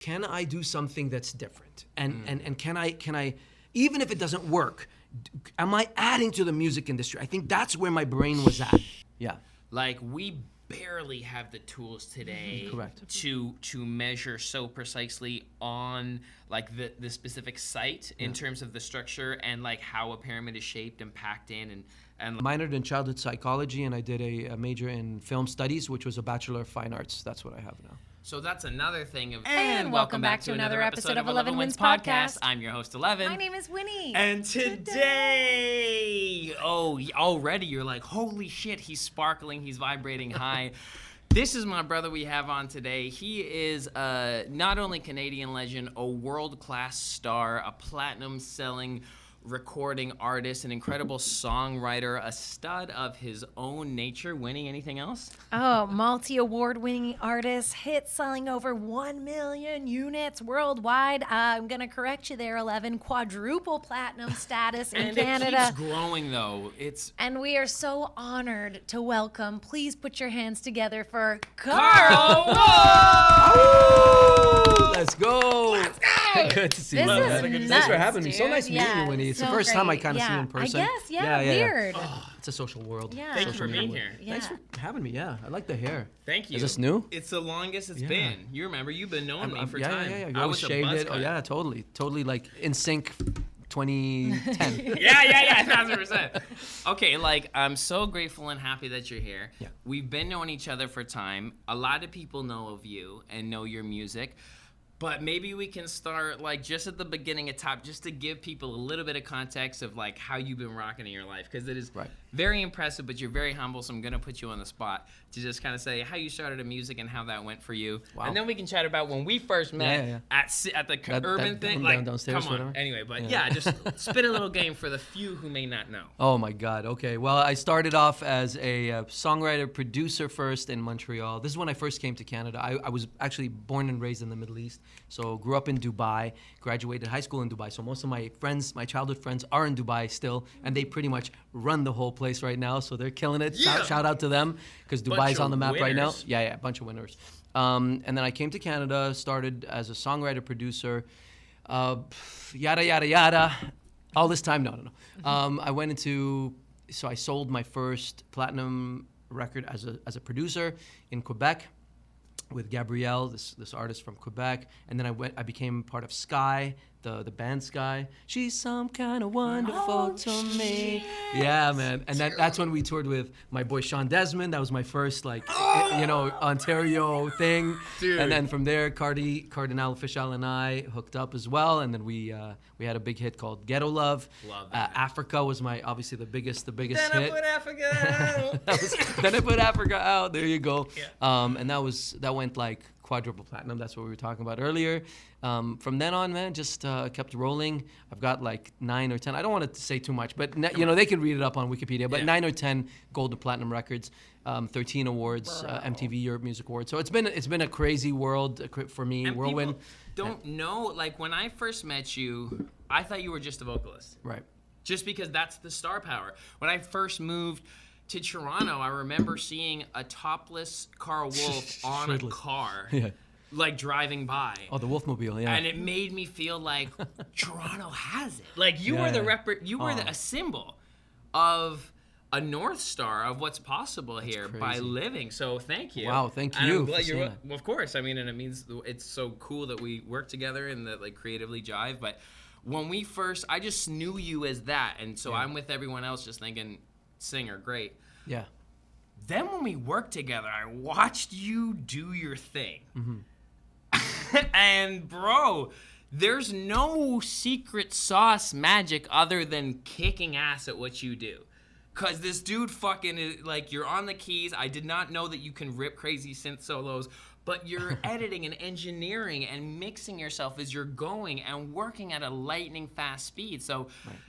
can I do something that's different? And can I, even if it doesn't work, am I adding to the music industry? I think that's where my brain was at. Yeah. Like, we barely have the tools today Correct. to measure so precisely on like the specific site in terms of the structure and like how a pyramid is shaped and packed in and Minored in childhood psychology, and I did a major in film studies, which was a Bachelor of Fine Arts. That's what I have now. So that's another thing of... And welcome back to another episode of Ellevan Wins Podcast. I'm your host, Ellevan. My name is Winnie. And today... Oh, already you're like, holy shit, he's sparkling, he's vibrating high. This is my brother we have on today. He is not only Canadian legend, a world-class star, a platinum-selling recording artist, an incredible songwriter, a stud of his own nature. Winnie, anything else? Oh, multi-award winning artist, hit selling over 1 million units worldwide. I'm going to correct you there, Ellevan. Quadruple platinum status in Canada. And it keeps growing, though. And we are so honored to welcome, please put your hands together for Karl Wolf! Let's go! Let's go! Good to see you. This is Thanks nuts, for having me. So dude. nice meeting you, Winnie. It's the so first time I great. kind of see you in person. I guess, weird. It's a social world. Yeah. Thank you for being here. Yeah. Thanks for having me. Yeah, I like the hair. Thank you. Is this new? It's the longest it's been. You remember, you've been knowing me for yeah, time. Yeah. I I was shaved a buzz it. Oh cut. yeah, totally like in sync. 2010. Yeah, 1,000%. Okay, like, I'm so grateful and happy that you're here. Yeah. We've been knowing each other for time. A lot of people know of you and know your music. But maybe we can start, like, just at the beginning at top, just to give people a little bit of context of, like, how you've been rocking in your life. Because it is very impressive, but you're very humble, so I'm going to put you on the spot to just kind of say how you started in music and how that went for you. Wow. And then we can chat about when we first met at the urban thing. Like, downstairs, come on. whatever. Anyway, but just spin a little game for the few who may not know. Oh my God. Okay. Well, I started off as a songwriter, producer first in Montreal. This is when I first came to Canada. I was actually born and raised in the Middle East. So grew up in Dubai, graduated high school in Dubai. So most of my friends, my childhood friends, are in Dubai still, and they pretty much run the whole place right now. So they're killing it. Yeah. Shout out to them, because Dubai's on the map right now. winners. Yeah, a bunch of winners. And then I came to Canada, started as a songwriter, producer, yada, yada, yada. All this time, no. I went into, so I sold my first platinum record as a producer in Quebec with Gabrielle, this artist from Quebec. And then I became part of Sky, the band Sky. She's some kind of wonderful to me. Yeah, man. And that's when we toured with my boy Sean Desmond. That was my first, Ontario thing. Dude. And then from there, Kardinal Offishall and I hooked up as well. And then we had a big hit called Ghetto Love. Love that. Africa was obviously the biggest Then hit. I put Africa out. Then I put Africa out. There you go. Yeah. And that went like quadruple platinum. That's what we were talking about earlier. From then on, man, just kept rolling. I've got like 9 or 10. I don't want to say too much, but they can read it up on Wikipedia. But 9 or 10 gold and platinum records, 13 awards, MTV Europe Music Awards. So it's been a crazy world for me. And whirlwind. people don't know, like, when I first met you, I thought you were just a vocalist. Right. Just because that's the star power. When I first moved to Toronto, I remember seeing a topless Karl Wolf on a car, like, driving by. Oh, the Wolfmobile, yeah. And it made me feel like Toronto has it. Like, you were a symbol of a North Star of what's possible here by living. So thank you. Wow, thank And you I'm glad for saying well, of course. I mean, and it means it's so cool that we work together and that, like, creatively jive. But when we first, I just knew you as that. And so I'm with everyone else just thinking, singer, great. Yeah. Then when we worked together, I watched you do your thing. And bro, there's no secret sauce magic other than kicking ass at what you do. Cause this dude fucking is, like, you're on the keys. I did not know that you can rip crazy synth solos, but you're editing and engineering and mixing yourself as you're going and working at a lightning fast speed. So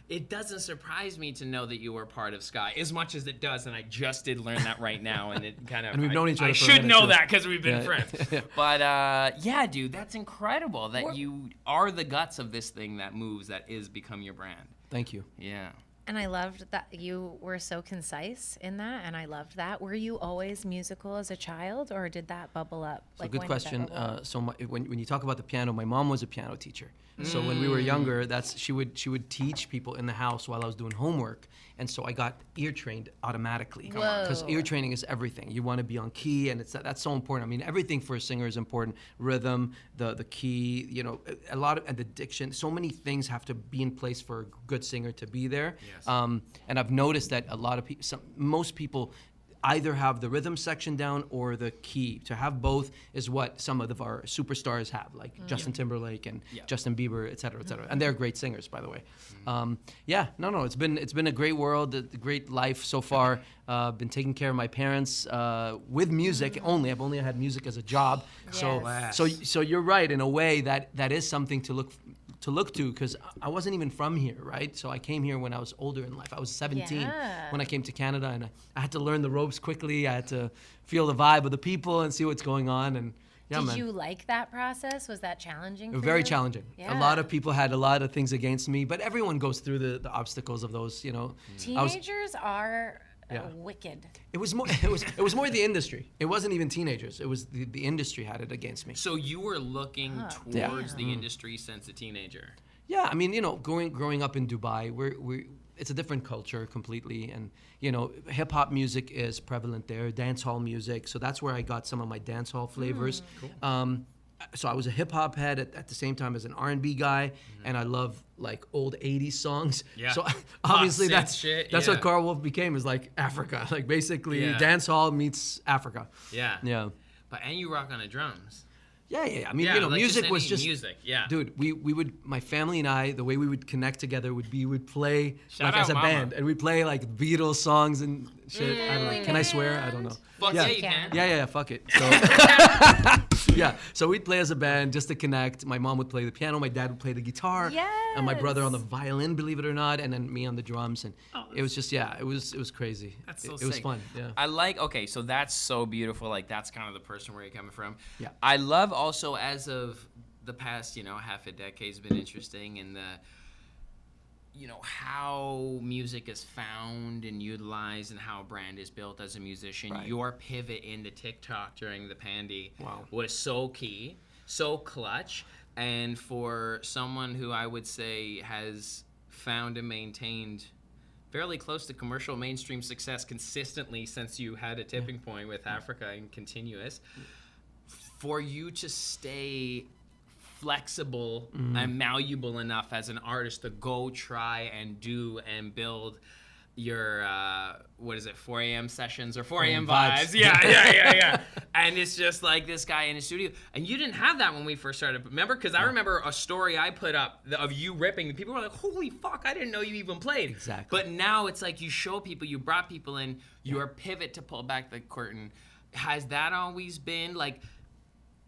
it doesn't surprise me to know that you were part of Sky as much as it does. And I just did learn that right now. And it kind of, And we've known each other I for a should minute, know too. that because we've been friends. Yeah. But yeah, dude, that's incredible that you are the guts of this thing that moves, that is become your brand. Thank you. Yeah. And I loved that you were so concise in that, and I loved that. Were you always musical as a child, or did that bubble up? So good when did that question. bubble up? When you talk about the piano, my mom was a piano teacher. So when we were younger, she would teach people in the house while I was doing homework, and so I got ear trained automatically. Because Whoa. ear training is everything. You want to be on key, and that's so important. I mean, everything for a singer is important. Rhythm, the key, a lot of, and the diction. So many things have to be in place for a good singer to be there. Yes. And I've noticed that a lot of people, most people, either have the rhythm section down or the key. To have both is what some of our superstars have, like Justin Timberlake and Justin Bieber, et cetera, and they're great singers, by the way. It's been a great world, a great life so far. Been taking care of my parents with music only. I've only had music as a job. Yes. So you're right in a way that is something to look to, because I wasn't even from here, right? So I came here when I was older in life. I was 17 when I came to Canada, and I had to learn the ropes quickly. I had to feel the vibe of the people and see what's going on. And Did you like that process? Was that challenging? For very you? challenging. Yeah. A lot of people had a lot of things against me, but everyone goes through the obstacles of those. Teenagers are wicked. It was more the industry. It wasn't even teenagers. It was the industry had it against me. So you were looking towards the industry since a teenager. Yeah, I mean, growing up in Dubai, it's a different culture completely, and hip hop music is prevalent there, dance hall music. So that's where I got some of my dance hall flavors. Cool. So I was a hip hop head at the same time as an R&B guy, and I love like old 80s songs. Yeah. So obviously that's what Karl Wolf became, is like Africa, like basically dance hall meets Africa. Yeah. Yeah. But and you rock on the drums. Yeah. I mean, like music was any just music. Yeah. Dude, we would, my family and I, the way we would connect together would be we'd play Shout like as out a Mama. band, and we'd play like Beatles songs and shit. I don't know. Can I swear? I don't know. Fuck yeah, you can. Yeah. Fuck it. So yeah. So we'd play as a band just to connect. My mom would play the piano. My dad would play the guitar. And my brother on the violin, believe it or not, and then me on the drums. And it was just it was crazy. That's so it was sick. fun. Yeah. I like, okay, so that's so beautiful. Like, that's kind of the person where you're coming from. Yeah. I love also, as of the past, half a decade has been interesting in the, how music is found and utilized and how a brand is built as a musician. Right. Your pivot into TikTok during the pandy Wow. was so key, so clutch. And for someone who I would say has found and maintained fairly close to commercial mainstream success consistently since you had a tipping point with Africa and continuous, for you to stay flexible and malleable enough as an artist to go try and do and build your 4 a.m. sessions or 4 a.m. vibes. Yeah. And it's just like this guy in his studio. And you didn't have that when we first started. Remember? Because I remember a story I put up of you ripping. And people were like, holy fuck, I didn't know you even played. Exactly. But now it's like you show people, you brought people in, your pivot to pull back the curtain. Has that always been like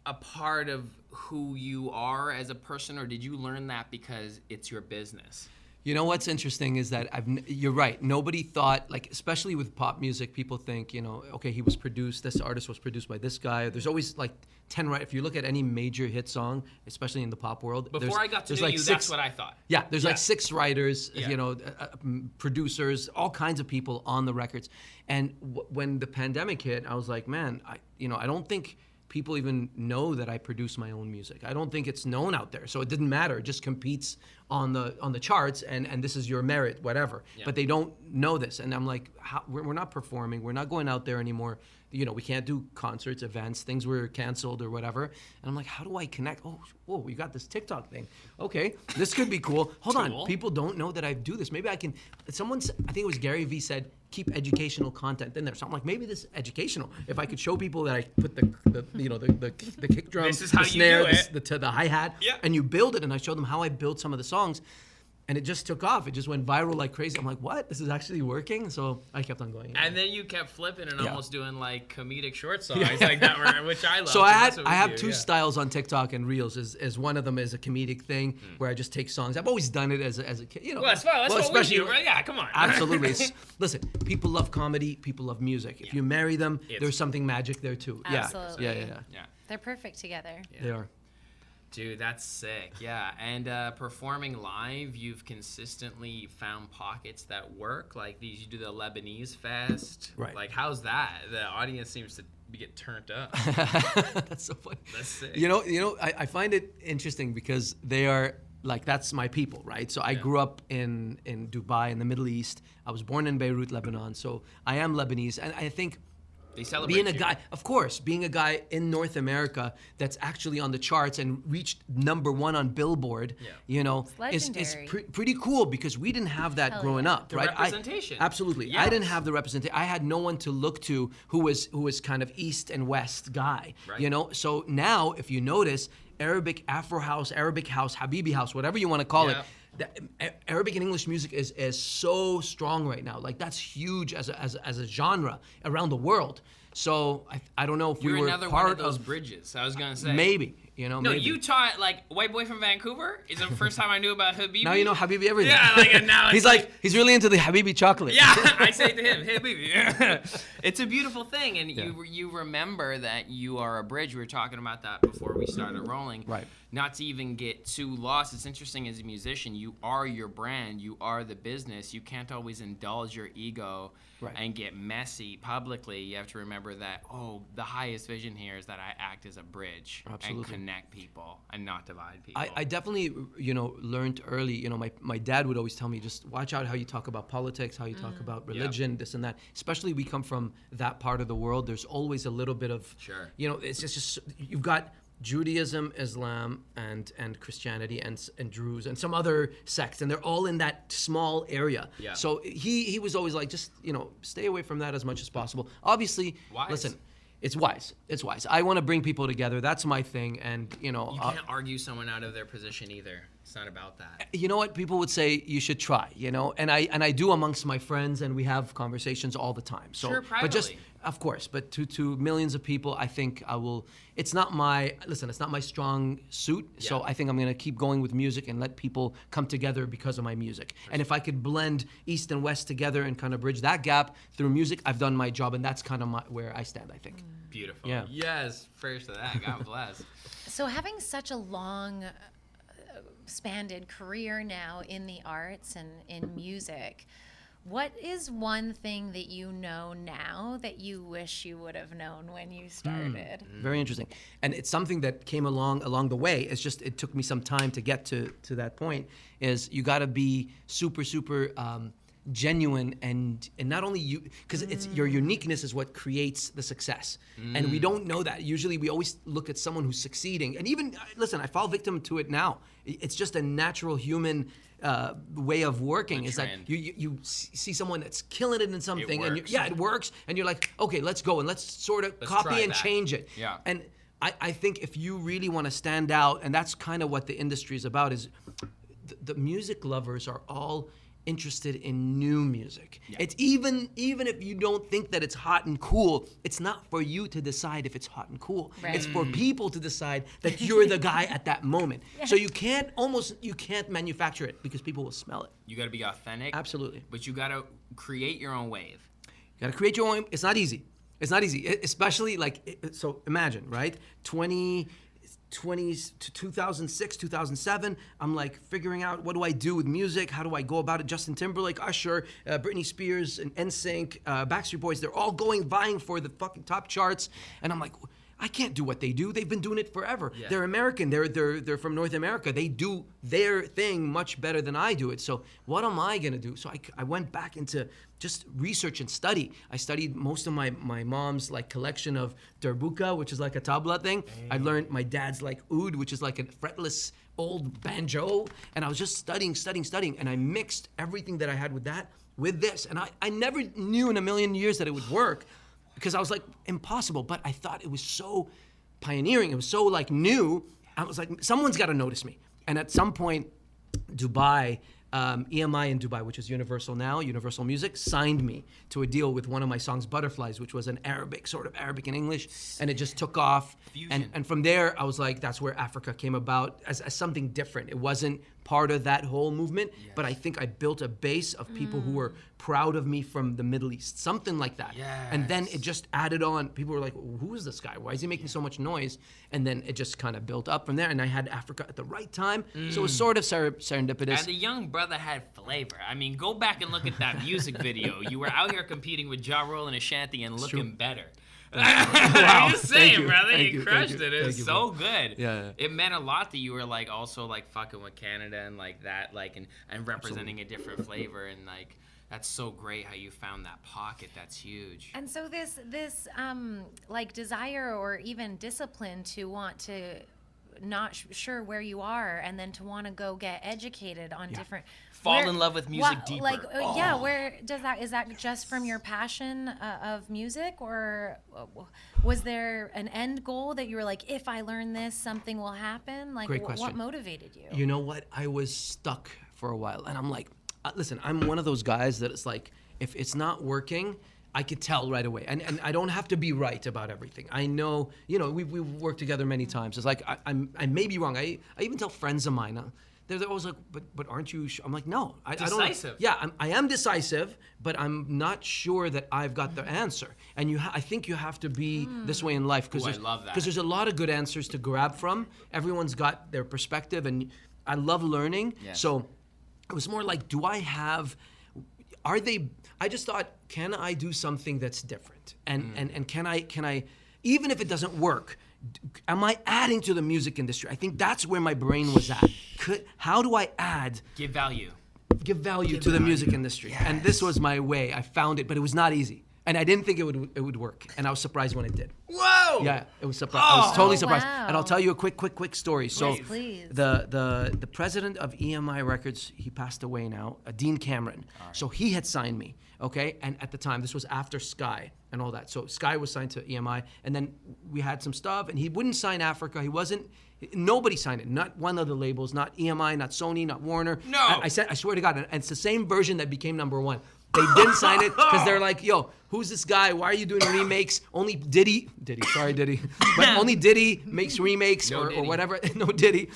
a part of who you are as a person, or did you learn that because it's your business? You know what's interesting is that you're right. Nobody thought, like, especially with pop music, people think, okay, this artist was produced by this guy. There's always like 10, right? If you look at any major hit song, especially in the pop world. Before I got to know like you, six, that's what I thought. Yeah, there's like 6 writers, Yeah. Producers, all kinds of people on the records. And when the pandemic hit, I was like, man, I don't think people even know that I produce my own music. I don't think it's known out there. So it didn't matter. It just competes on the charts, and this is your merit, whatever. Yeah. But they don't know this. And I'm like, we're not performing. We're not going out there anymore. We can't do concerts, events, things were canceled or whatever. And I'm like, how do I connect? Oh, whoa, we got this TikTok thing. Okay, this could be cool. Hold on, people don't know that I do this. Maybe I can, I think it was Gary Vee said, keep educational content in there. So I'm like, maybe this is educational. If I could show people that I put the kick drum, This is how the you snare, do it. the hi-hat, Yeah. and you build it, and I showed them how I built some of the songs. And it just took off. It just went viral like crazy. I'm like, what? This is actually working? So I kept on going. And then you kept flipping and Yeah. almost doing like comedic short songs like that, which I love. So I have 2 styles on TikTok and Reels. As one of them is a comedic thing where I just take songs. I've always done it as a kid. Well, that's fine. That's what we do, right? Yeah, come on. Absolutely. Listen, people love comedy. People love music. If you marry them, there's something magic there too. Absolutely. Yeah. Yeah. They're perfect together. They are. Dude, that's sick. Yeah, and performing live, you've consistently found pockets that work. Like these, you do the Lebanese fest. Right. Like, how's that? The audience seems to get turned up. That's so funny. That's sick. I find it interesting because they are like, that's my people, right? So I grew up in Dubai, in the Middle East. I was born in Beirut, Lebanon. So I am Lebanese, and I think They celebrate being a you. guy, of course, being a guy in North America that's actually on the charts and reached #1 on Billboard, is legendary. pretty cool, because we didn't have that Hell growing yeah. up, The right? representation. Absolutely. Yes. I didn't have the representation. I had no one to look to who was kind of East and West guy, Right. So now, if you notice, Arabic, Afro house, Arabic house, Habibi house, whatever you want to call it, Arabic and English music is so strong right now. Like, that's huge as a genre around the world. So I don't know if You're we were another part one of those bridges. I was gonna say. maybe, No, maybe. you taught like white boy from Vancouver. Is the first time I knew about Habibi. Now you know Habibi everything. Yeah, like and now it's he's he's really into the Habibi chocolate. Yeah, I say to him, "Hey, baby." It's a beautiful thing, and you remember that you are a bridge. We were talking about that before we started rolling. Right. Not to even get too lost. It's interesting as a musician. You are your brand. You are the business. You can't always indulge your ego and get messy publicly. You have to remember that. The highest vision here is that I act as a bridge and connect people and not divide people. I definitely, learned early. My dad would always tell me, just watch out how you talk about politics, how you talk about religion, this and that. Especially we come from that part of the world. There's always a little bit of, it's just you've got Judaism, Islam, and Christianity, and Druze, and some other sects, and they're all in that small area. Yeah. So he was always like, just stay away from that as much as possible. Obviously, Wise. listen. It's wise. It's wise. I want to bring people together. That's my thing. And, You can't argue someone out of their position either. It's not about that. you know what? People would say you should try, and I do amongst my friends, and we have conversations all the time. So, Sure, but just, privately. of course, but to millions of people, I think I will. It's not my strong suit. So Yeah. I think I'm going to keep going with music and let people come together because of my music. And if I could blend East and West together and kind of bridge that gap through music, I've done my job, and that's kind of where I stand, I think. Beautiful. Yeah. Yes, first to that. God bless. So having such a long spanned career now in the arts and in music, what is one thing that you know now that you wish you would have known when you started? Very interesting. And it's something that came along the way. It's just, it took me some time to get to that point, is you got to be super genuine, and not only you, because it's your uniqueness is what creates the success, and we don't know that. Usually we always look at someone who's succeeding, and even listen, I fall victim to it now. It's just a natural human way of working. Is that trend. you see someone that's killing it in something, and works. it works, and you're like, okay, let's go and let's sort of Let's copy try and that. change it. Yeah. And I think if you really want to stand out, and that's kind of what the industry is about, is the music lovers are all interested in new music. It's even if you don't think that it's hot and cool, it's not for you to decide if it's hot and cool. Right. It's for people to decide that you're the guy at that moment. So you can't manufacture it, because people will smell it. You got to be authentic. Absolutely. But you got to create your own wave. You gotta create your own. It's not easy. Especially so imagine, right? 20 to 2006, 2007, I'm like figuring out, what do I do with music? How do I go about it? Justin Timberlake, Usher, Britney Spears, and NSYNC, Backstreet Boys, they're all vying for the fucking top charts. And I'm like, I can't do what they do. They've been doing it forever. Yeah. They're American. They're from North America. They do their thing much better than I do it. So what am I gonna do? So I went back into just research and study. I studied most of my mom's collection of derbuka, which is like a tabla thing. I learned my dad's oud, which is like a fretless old banjo. And I was just studying. And I mixed everything that I had with that with this. And I never knew in a million years that it would work, because I was like, impossible. But I thought it was so pioneering. It was so new. I was like, someone's got to notice me. And at some point, Dubai, EMI in Dubai, which is Universal now, Universal Music, signed me to a deal with one of my songs, Butterflies, which was an Arabic, sort of Arabic and English. And it just took off. Fusion. And from there, I was like, that's where Africa came about as something different. It wasn't part of that whole movement, but I think I built a base of people who were proud of me from the Middle East, something like that. And then it just added on. People were like, who is this guy? Why is he making so much noise? And then it just kind of built up from there. And I had Africa at the right time. So it was sort of serendipitous. And the young brother had flavor. I mean, go back and look at that music video. You were out here competing with Ja Rule and Ashanti and looking better. I'm just saying, brother, you crushed it. It was so good. Yeah. It meant a lot that you were like also like fucking with Canada and like that, like and representing a different flavor, and like that's so great how you found that pocket. That's huge. And so this like desire or even discipline to want to not sure where you are and then to want to go get educated on different Fall in love with music deeper. like where does that, is that just from your passion of music, or was there an end goal that you were like, if I learn this something will happen? Like Great question. what motivated you? You know what? I was stuck for a while, and I'm like, listen, I'm one of those guys that it's like, if it's not working, I could tell right away, and I don't have to be right about everything. I know, we've worked together many times. It's like I may be wrong. I even tell friends of mine, they're always like, but aren't you? I'm like, no, I don't. Decisive. Yeah, I am decisive, but I'm not sure that I've got the answer. And I think you have to be this way in life, because I love that. there's a lot of good answers to grab from. Everyone's got their perspective, and I love learning. Yes. So it was more like, I just thought, can I do something that's different? And can I, even if it doesn't work, am I adding to the music industry? I think that's where my brain was at. How do I Give value to the music industry? Yes. And this was my way. I found it, but it was not easy. And I didn't think it would work. And I was surprised when it did. Whoa! Yeah, it was surprised. I was totally surprised. Wow. And I'll tell you a quick story. So Please. the president of EMI Records, he passed away now, Dean Cameron. Right. So he had signed me, okay? And at the time, this was after Sky and all that. So Sky was signed to EMI, and then we had some stuff, and he wouldn't sign Africa. Nobody signed it. Not one of the labels, not EMI, not Sony, not Warner. No. I swear to God, and it's the same version that became #1. They didn't sign it because they're like, yo, who's this guy? Why are you doing remakes? Only Diddy, sorry Diddy, but only Diddy makes remakes or whatever. No Diddy.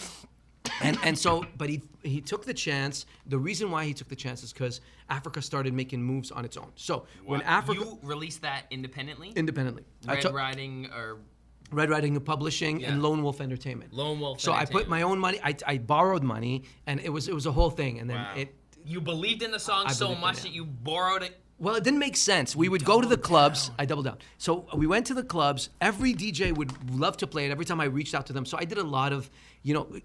And so, but he took the chance. The reason why he took the chance is because Africa started making moves on its own. So when Africa... You released that independently? Independently. Red Riding Publishing and Lone Wolf Entertainment. So I put my own money, I borrowed money, and it was a whole thing. And then You believed in the song so much that you borrowed it? Well, it didn't make sense. We would go to the clubs. I doubled down. So we went to the clubs. Every DJ would love to play it every time I reached out to them. So I did a lot of,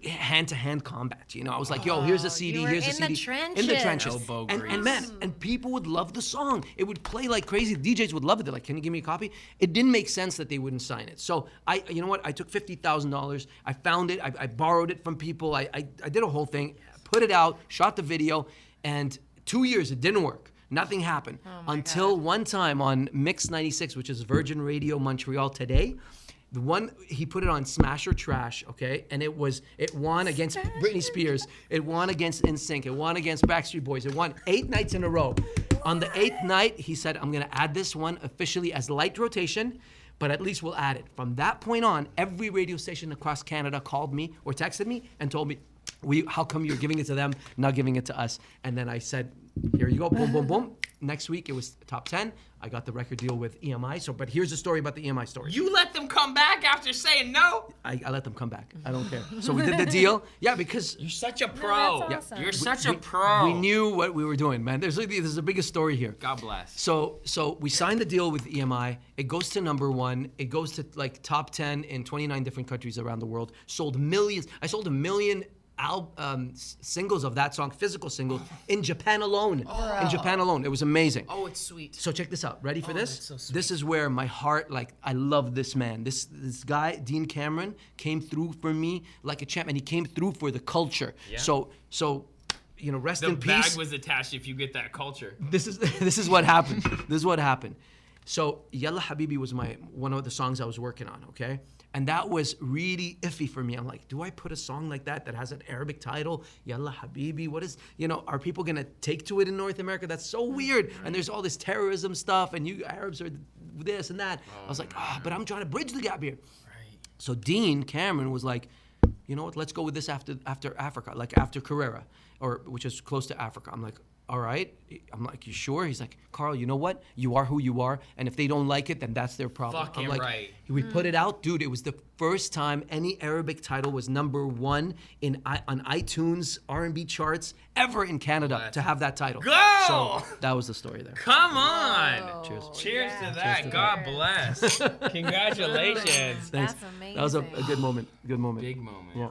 hand-to-hand combat. I was like, yo, here's a CD, you were here's a in CD. the trenches. In the trenches. Elbow And grease. man, and people would love the song. It would play like crazy. DJs would love it. They're like, can you give me a copy? It didn't make sense that they wouldn't sign it. So I took $50,000. I found it. I borrowed it from people. I did a whole thing, put it out, shot the video, and 2 years it didn't work. Nothing happened until one time on Mix 96, which is Virgin Radio Montreal today. He put it on Smash or Trash, okay? And it won against Britney Spears. It won against NSYNC. It won against Backstreet Boys. It won 8 nights in a row. On the 8th night, he said, I'm gonna add this one officially as light rotation, but at least we'll add it. From that point on, every radio station across Canada called me or texted me and told me, how come you're giving it to them, not giving it to us? And then I said, here you go, boom, boom, boom. Next week, it was top 10. I got the record deal with EMI. But here's the story about the EMI story. You let them come back after saying no? I let them come back. I don't care. So we did the deal. Yeah, because... You're such a pro. No, that's awesome. You're such a pro. We knew what we were doing, man. There's the biggest story here. God bless. So we signed the deal with EMI. It goes to #1. It goes to like top 10 in 29 different countries around the world. Sold millions. I sold 1 million singles of that song, physical singles, in Japan alone. In Japan alone. It was amazing. Oh, it's sweet. So check this out. Ready for this? That's so sweet. This is where my heart, I love this man. This guy, Dean Cameron, came through for me like a champ, and he came through for the culture. Yeah. So rest in peace. The bag was attached if you get that culture. This is what happened. This is what happened. So Yalla Habibi was one of the songs I was working on, okay? And that was really iffy for me. I'm like, do I put a song like that has an Arabic title? Yalla Habibi, what is, are people gonna take to it in North America? That's so weird. Right. And there's all this terrorism stuff, and you Arabs are this and that. I was like, but I'm trying to bridge the gap here. Right. So Dean Cameron was like, you know what? Let's go with this after Africa, like after Carrera, which is close to Africa. I'm like, all right. I'm like, you sure? He's like, Karl, you know what? You are who you are, and if they don't like it, then that's their problem. Fucking I'm like, right. We put it out, dude. It was the first time any Arabic title was #1 on iTunes R&B charts ever in Canada to have that title. Go! So that was the story there. Come on. Oh, Cheers. Cheers yeah. to that. God bless. Congratulations. Thanks. That's amazing. That was a good moment. Good moment. Big moment. Yeah.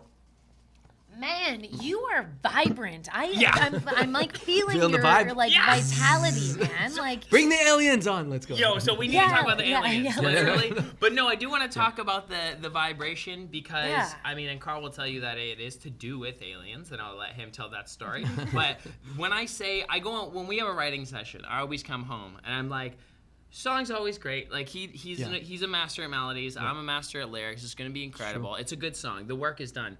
Man, you are vibrant. Yeah. I'm like feeling Feeling the your vibe? like Yes. vitality, man. Like Bring the aliens on. Let's go. Yo, so we need Yeah, to talk about the yeah, aliens, yeah. literally. But no, I do want to talk about the vibration because, Yeah. I mean, and Karl will tell you that it is to do with aliens, and I'll let him tell that story. But when I say, when we have a writing session, I always come home, and I'm like, song's always great. Like, he's a master at melodies. I'm a master at lyrics. It's going to be incredible. It's a good song. The work is done.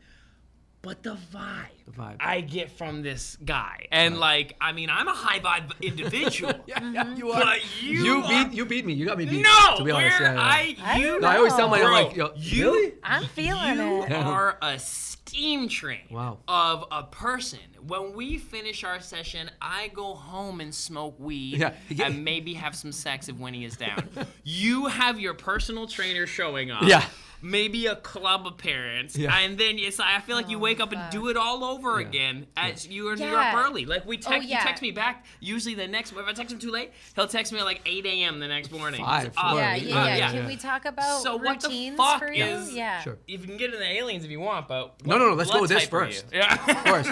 But the vibe I get from this guy, and like, I mean, I'm a high vibe individual. Yeah, you are. But you beat me. You got me beat. No, to be honest. where No, I always tell my Bro, like, yo, you- really? I'm feeling You it. are a steam train Wow. of a person. When we finish our session, I go home and smoke weed Yeah. and maybe have some sex if Winnie is down. You have your personal trainer showing up. Yeah. Maybe a club appearance, Yeah. and then it's like, I feel like you wake up and fuck. do it all over Yeah. again as you're Yeah. up early. Like he yeah. texts me back. Usually if I text him too late, he'll text me at like 8 a.m. the next morning. Five, He's four, up. Yeah, yeah, yeah. Can we talk about So what the routines fuck for you? is- Yeah. Sure. You can get into the aliens if you want, but No, let's go with this blood type are first. you? Yeah. Of course.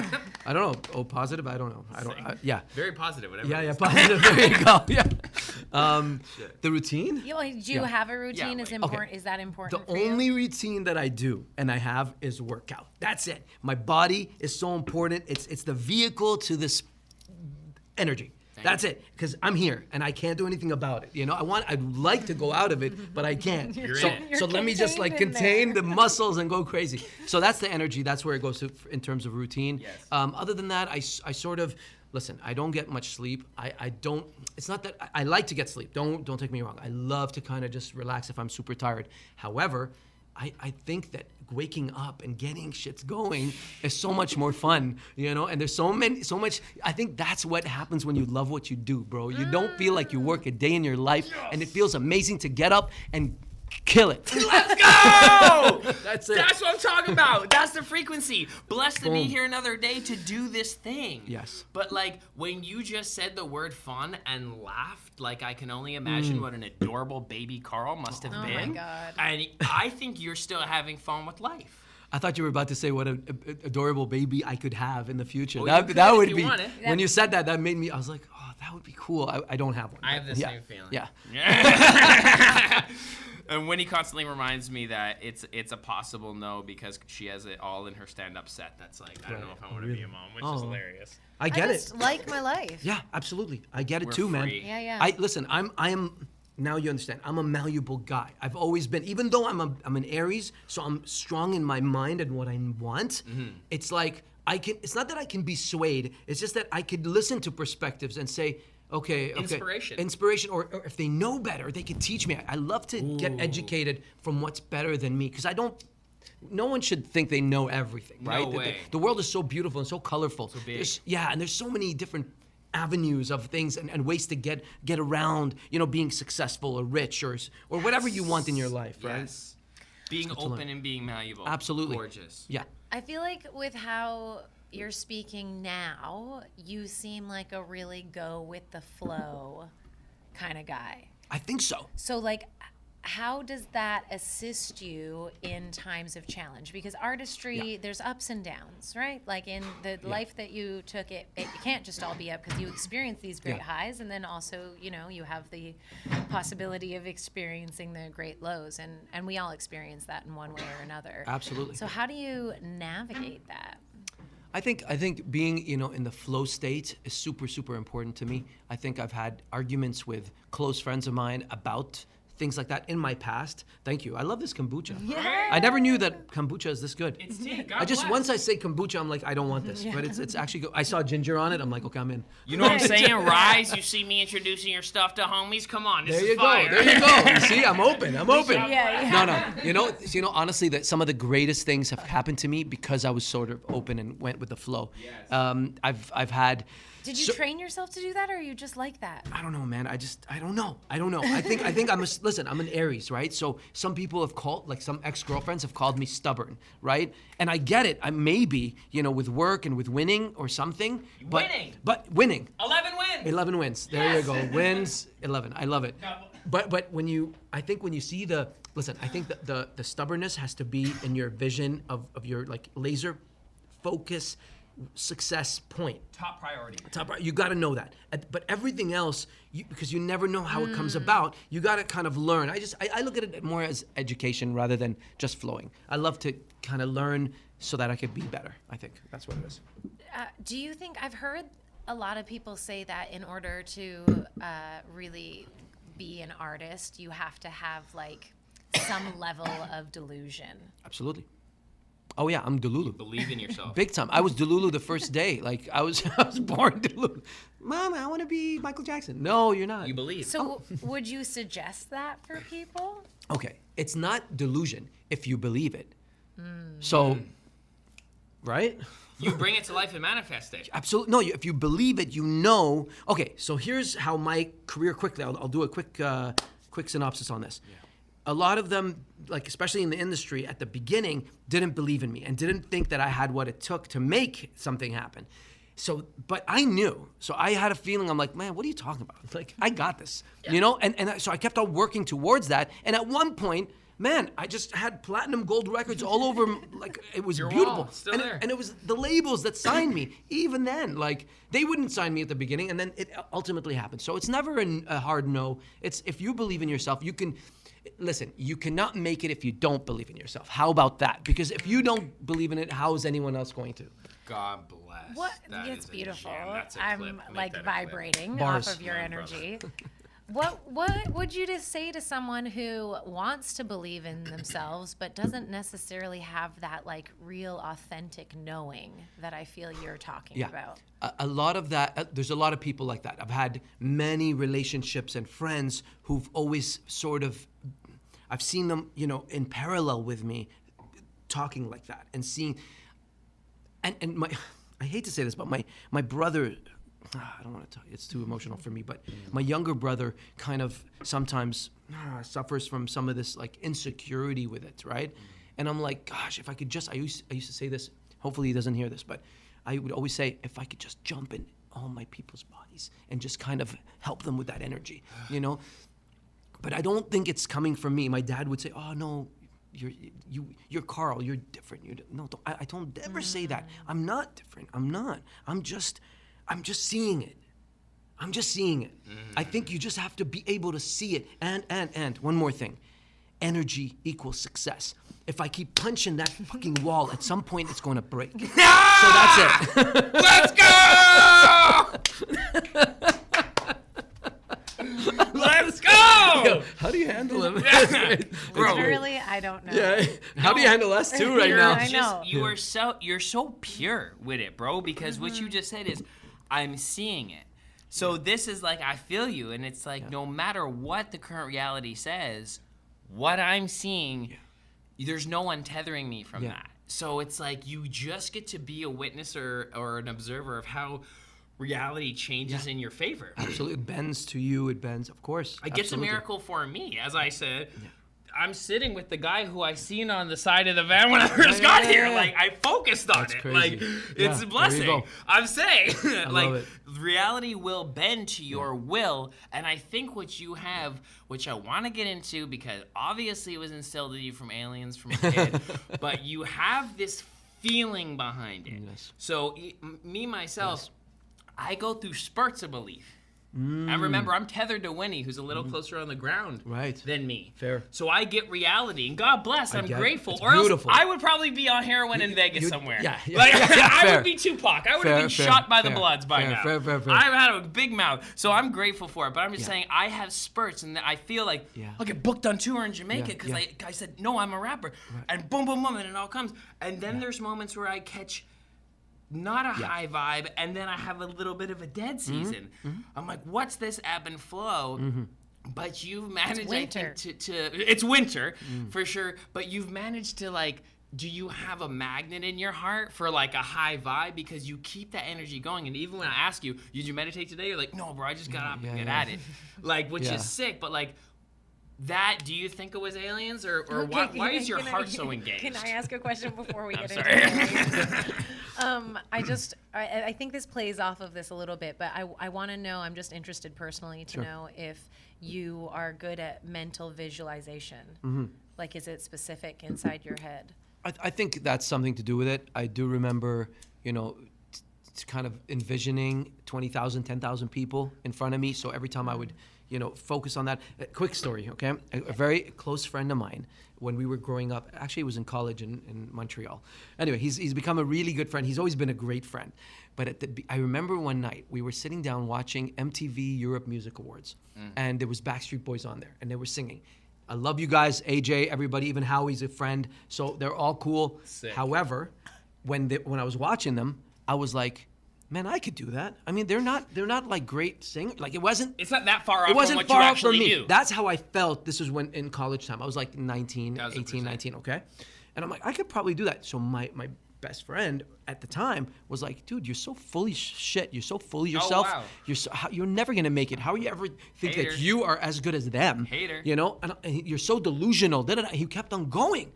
I don't know. Oh, positive? I don't know. Yeah. Very positive, whatever. Yeah, it yeah, is. positive. There you go. Yeah. The routine? You, like, do you Yeah. have a routine? Yeah, Is like- important? Is that important? The for you? only routine that I do and I have is workout. That's it. My body is so important. It's the vehicle to this energy. That's it. Because I'm here and I can't do anything about it. You know, I'd like to go out of it, but I can't. You're So, in it. so let me just like contained in contain there. the muscles and go crazy. So that's the energy. That's where it goes to in terms of routine. Yes. Other than that, I sort of listen. I don't get much sleep. I don't. It's not that I like to get sleep. Don't take me wrong. I love to kind of just relax if I'm super tired. However, I think that waking up and getting shit going is so much more fun, you know? And there's so much, I think that's what happens when you love what you do, bro. You don't feel like you work a day in your life, and it feels amazing to get up and kill it. Let's go! That's it. That's what I'm talking about. That's the frequency. Blessed to be Boom. here another day to do this thing. Yes. But like when you just said the word fun and laughed, like I can only imagine what an adorable baby Karl must have Oh my been. God. And I think you're still having fun with life. I thought you were about to say what an adorable baby I could have in the future. Well, you could that if would you be, want it. when you said that, that made me, I was like, oh, that would be cool. I don't have one. I have the Yeah. same feeling. Yeah. And Winnie constantly reminds me that it's a possible no because she has it all in her stand-up set. That's like, I don't know if I want to be a mom, which is Oh. hilarious. I I get just it. like my life. Yeah, absolutely. I get it We're too, man. free. Yeah, yeah. Listen. I am. Now you understand. I'm a malleable guy. I've always been. Even though I'm an Aries, so I'm strong in my mind and what I want. It's like I can. It's not that I can be swayed. It's just that I could listen to perspectives and say, okay. Inspiration, or if they know better, they could teach me. I love to get educated from what's better than me because I don't. No one should think they know everything, right? No way. The world is so beautiful and so colorful. So big. And there's so many different avenues of things and ways to get around, you know, being successful or rich or whatever you want in your life, right? Yes. Being open and being malleable. Absolutely. Gorgeous. Yeah. I feel like with how you're speaking now, you seem like a really go with the flow kind of guy. I think so. So, like, how does that assist you in times of challenge? Because artistry, there's ups and downs, right? Like in the life that you took, it can't just all be up because you experience these great Yeah. highs, and then also, you know, you have the possibility of experiencing the great lows, and we all experience that in one way or another. Absolutely. So how do you navigate that? I think being, you know, in the flow state is super, super important to me. I think I've had arguments with close friends of mine about things like that in my past. Thank you. I love this kombucha. Yeah. I never knew that kombucha is this good. It's tea. God I just bless. once I say kombucha, I'm like, I don't want this, but it's actually good. I saw ginger on it. I'm like, okay, I'm in. You know what I'm saying? Rise, you see me introducing your stuff to homies? Come on, this There is you go. fire. There you go. You see, I'm open. I'm open. Yeah. No. You know, honestly, that some of the greatest things have happened to me because I was sort of open and went with the flow. Yes. I've had. Did you train yourself to do that, or are you just like that? I don't know, man. I don't know. I think I'm an Aries, right? So some people have called, like some ex-girlfriends have called me stubborn, right? And I get it. I maybe, with work and with winning or something. But winning. 11 wins. 11 wins. There you go. Wins 11. I love it. But when you see I think that the stubbornness has to be in your vision of your like laser focus success point. Top priority. You got to know that. But everything else, because you never know how it comes about, you got to kind of learn. I look at it more as education rather than just flowing. I love to kind of learn so that I could be better. I think that's what it is. Do you think, I've heard a lot of people say that in order to really be an artist, you have to have like some level of delusion. Absolutely. Oh yeah, I'm Delulu. Believe in yourself. Big time. I was Delulu the first day. Like I was born Delulu. Mom, I want to be Michael Jackson. No, you're not. You believe. So would you suggest that for people? Okay, it's not delusion if you believe it. So, right? You bring it to life and manifest it. Absolutely. No, if you believe it, you know. Okay, so here's how my career quickly. I'll do a quick synopsis on this. Yeah. A lot of them, like especially in the industry at the beginning, didn't believe in me and didn't think that I had what it took to make something happen. So, but I knew. So I had a feeling, I'm like, man, what are you talking about? Like, I got this, so I kept on working towards that. And at one point, man, I just had platinum gold records all over, like it was beautiful. Still there. And it was the labels that signed me. Even then, like they wouldn't sign me at the beginning, and then it ultimately happened. So it's never a hard no. It's if you believe in yourself, you can. Listen, you cannot make it if you don't believe in yourself. How about that? Because if you don't believe in it, how is anyone else going to? God bless. What? That It's is a beautiful. gem. That's a I'm clip. Make like that a clip. vibrating Bars. off of your Come on, energy. What would you just say to someone who wants to believe in themselves but doesn't necessarily have that like real authentic knowing that I feel you're talking about? A lot of that, there's a lot of people like that. I've had many relationships and friends who've always sort of, I've seen them, in parallel with me talking like that and seeing, and my, I hate to say this, but my brother, I don't want to tell you, it's too emotional for me, but my younger brother kind of sometimes suffers from some of this like insecurity with it, right? And I'm like, gosh, if I could just, I used to say this, hopefully he doesn't hear this, but I would always say, if I could just jump in all my people's bodies and just kind of help them with that energy, But I don't think it's coming from me. My dad would say, oh no, you're Karl, you're different. I don't ever say that. I'm not different. I'm not. I'm just seeing it. I'm just seeing it. I think you just have to be able to see it. And one more thing. Energy equals success. If I keep punching that fucking wall, at some point it's going to break. So that's it. Let's go! Let's go! Yo, how do you handle him? Bro. Really, I don't know. Yeah. How do you handle us too right now? I know. You're so pure with it, bro, because what you just said is, I'm seeing it. So this is like, I feel you, and it's like, no matter what the current reality says, what I'm seeing, there's no one tethering me from that. So it's like, you just get to be a witness or an observer of how reality changes in your favor. Absolutely. It bends to you. It bends, of course. It gets a miracle for me. As I said, I'm sitting with the guy who I seen on the side of the van when I first got here. Like, I focused on That's it. crazy. Like, it's a blessing. go. I'm saying, like, love it. reality will bend to your will. And I think what you have, which I want to get into because obviously it was instilled in you from aliens from a kid, but you have this feeling behind it. Yes. So, me, myself, I go through spurts of belief. And remember, I'm tethered to Winnie, who's a little closer on the ground Right. than me. Fair. So I get reality, and God bless, I'm get it. grateful. It's or else beautiful. I would probably be on heroin in Vegas somewhere. yeah, Like, I fair. would be Tupac. I would Fair, have been fair, shot by the fair, Bloods by fair, now. fair. I've had a big mouth, so I'm grateful for it. But I'm just saying, I have spurts, and I feel like I'll get booked on tour in Jamaica because I said, no, I'm a rapper. And boom, boom, boom, and it all comes. And then there's moments where I catch not a high vibe, and then I have a little bit of a dead season. I'm like, what's this ebb and flow? But you've managed, I think, it's winter for sure. But you've managed to like, do you have a magnet in your heart for like a high vibe? Because you keep that energy going. And even when I ask you, did you meditate today? You're like, no, bro, I just got up and get at it. Like, which is sick. But like, that, do you think it was aliens, or why is your heart so engaged? Can I ask a question before we get sorry. into aliens? I think this plays off of this a little bit, but I want to know, I'm just interested personally to know if you are good at mental visualization. Like, is it specific inside your head? I think that's something to do with it. I do remember, kind of envisioning 20,000, 10,000 people in front of me. So every time I would, focus on that. A quick story, okay? A very close friend of mine, when we were growing up, actually he was in college in Montreal. Anyway, he's become a really good friend. He's always been a great friend. But I remember one night, we were sitting down watching MTV Europe Music Awards, and there was Backstreet Boys on there, and they were singing. I love you guys, AJ, everybody, even Howie's a friend, so they're all cool. Sick. However, when I was watching them, I was like, man, I could do that. I mean, they're not like great singers. Like It's not that far off it wasn't from what far you off from actually me. do. That's how I felt. This was when in college time. I was like 19, 18, 1000%. 19, okay? And I'm like, I could probably do that. So my best friend at the time was like, dude, you're so full of shit. You're so full of yourself. wow. You're never going to make it. How you ever think Hater. that you are as good as them? Hater. And you're so delusional. He kept on going.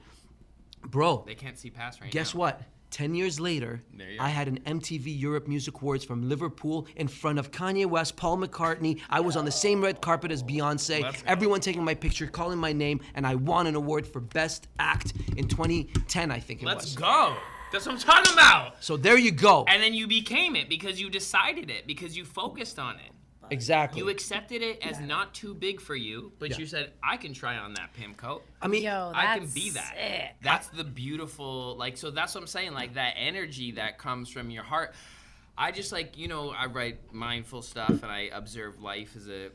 Bro, They can't see past right now. guess what? 10 years later, There you I go. had an MTV Europe Music Awards from Liverpool in front of Kanye West, Paul McCartney. I was on the same red carpet as Beyonce. Let's go. Everyone taking my picture, calling my name, and I won an award for Best Act in 2010, I think it Let's was. go. That's what I'm talking about. So there you go. And then you became it because you decided it, because you focused on it. Exactly. You accepted it as not too big for you, but you said, I can try on that pim coat. I mean, Yo, I can that's be that. sick. That's the beautiful, so that's what I'm saying, that energy that comes from your heart. I just I write mindful stuff, and I observe life as a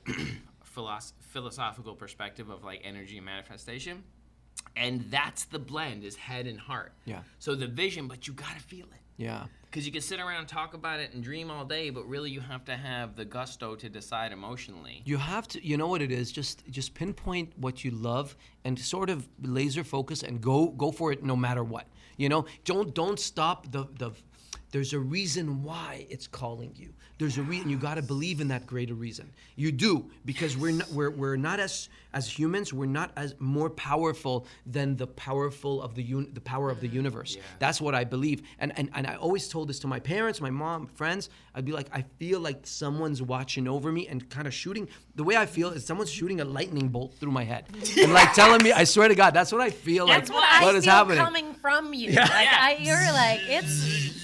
philosophical perspective of energy and manifestation. And that's the blend, is head and heart. Yeah. So the vision, but you gotta feel it. yeah. Because you can sit around and talk about it and dream all day, but really you have to have the gusto to decide emotionally. You have to, you know what it is, just pinpoint what you love and sort of laser focus and go for it no matter what. Don't stop there's a reason why it's calling you. There's a reason. You got to believe in that greater reason. You do, because we're not as humans. We're not as more powerful than the power of the universe. Yeah. That's what I believe. And I always told this to my parents, my mom, friends. I'd be like, I feel like someone's watching over me and kind of shooting. The way I feel is someone's shooting a lightning bolt through my head and telling me. I swear to God, that's what I feel like. That's what I is feel happening. coming from you. You're like, it's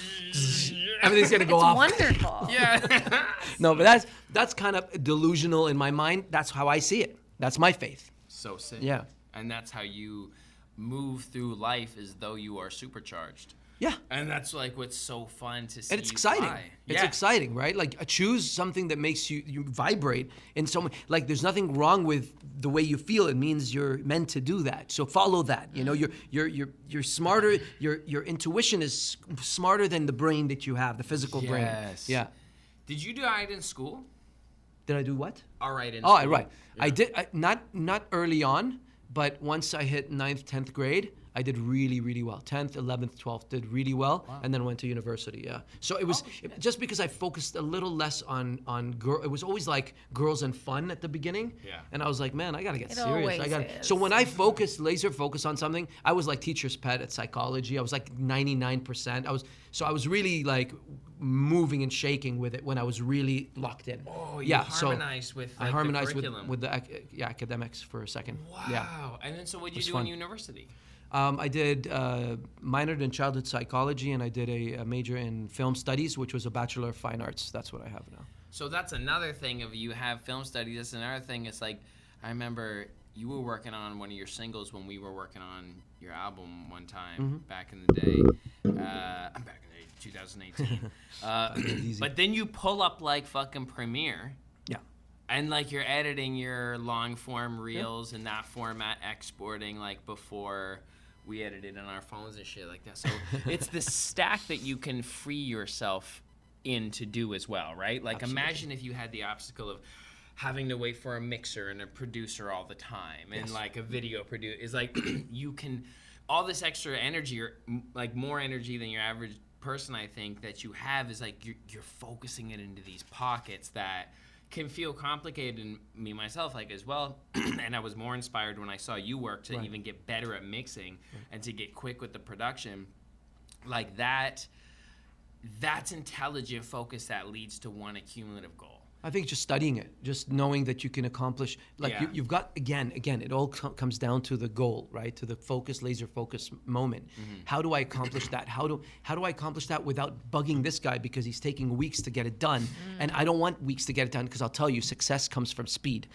Everything's gonna go it's off. wonderful. Yeah. No, but that's kind of delusional in my mind. That's how I see it. That's my faith. So sick. Yeah. And that's how you move through life, as though you are supercharged. Yeah. And that's what's so fun to see. And it's you exciting. fly. It's exciting, right? Choose something that makes you vibrate in so many. There's nothing wrong with the way you feel. It means you're meant to do that. So follow that. You're smarter. Your intuition is smarter than the brain that you have, the physical brain. Yes. Yeah. Did you do it in school? Did I do what? All right. In Oh, school. right. Yeah. I did. Not early on, but once I hit 9th, 10th grade, I did really, really well. 10th, 11th, 12th did really well, and then went to university. Yeah. So it was just because I focused a little less on girl. It was always girls and fun at the beginning. Yeah. And I was like, man, I gotta get It serious. always is. So when I laser focus on something, I was like teacher's pet at psychology. I was 99%. I was really moving and shaking with it when I was really locked in. Oh, you harmonized with I harmonized the curriculum. with the academics for a second. Wow. Yeah. And then so what did was you do in fun. university? I did minored in childhood psychology, and I did a major in film studies, which was a Bachelor of Fine Arts. That's what I have now. So that's another thing of you have film studies. That's another thing. It's like, I remember you were working on one of your singles when we were working on your album one time back in the day. I'm back in the day, 2018. But then you pull up like fucking Premiere. Yeah. And like you're editing your long form reels in that format, exporting like before we edited on our phones and shit like that. So it's the stack that you can free yourself in to do as well, right? Like imagine if you had the obstacle of having to wait for a mixer and a producer all the time and like a video producer. Is like you can, all this extra energy, or like more energy than your average person, I think, that you have is like you're focusing it into these pockets that can feel complicated, and me myself like as well. And I was more inspired when I saw you work to even get better at mixing and to get quick with the production. Like that's intelligent focus that leads to one accumulative goal. I think just studying it, just knowing that you can accomplish, like you've got, again, it all comes down to the goal, right? To the focus, laser focus moment. How do I accomplish that? How do I accomplish that without bugging this guy because he's taking weeks to get it done? And I don't want weeks to get it done, because I'll tell you, success comes from speed,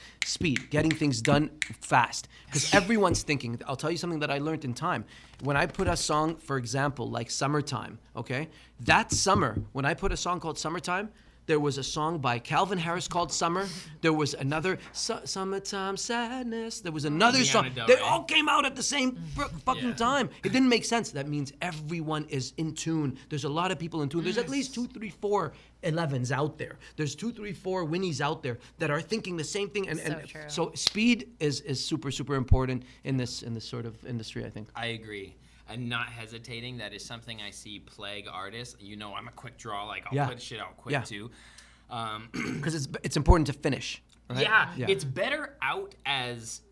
getting things done fast. Because everyone's thinking, I'll tell you something that I learned in time. When I put a song, for example, like Summertime, okay? That summer, when I put a song called Summertime, there was a song by Calvin Harris called Summer. There was another Summertime Sadness. There was another song. They all came out at the same fucking time. It didn't make sense. That means everyone is in tune. There's a lot of people in tune. There's at least 2, 3, 4 Ellevans out there. There's 2, 3, 4 Winnies out there that are thinking the same thing. And true. So speed is super, super important in this sort of industry, I think. I agree. And not hesitating, that is something I see plague artists. You know, I'm a quick draw, like I'll put shit out quick too. Because it's important to finish. Right? Yeah, it's better out as,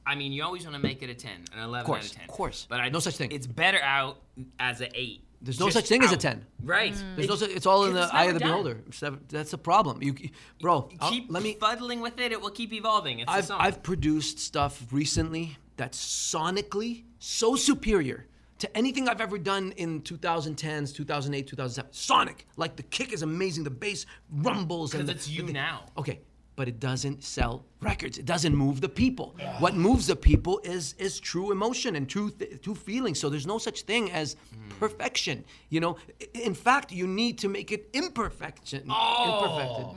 I mean, you always want to make it a 10, an 11 out of 10. Of course, but no such thing. It's better out as an 8. There's no such thing as a 10. Right. There's no such, it's all in the eye of the beholder. That's the problem. Bro, keep fuddling with it. It will keep evolving. It's a song. I've produced stuff recently that's sonically so superior to anything I've ever done in 2010s, 2008, 2007. Sonic. Like, the kick is amazing. The bass rumbles. Because it's you now. Okay, but it doesn't sell records. It doesn't move the people. What moves the people is true emotion and true feelings. So there's no such thing as perfection. You know, in fact, you need to make it imperfected. So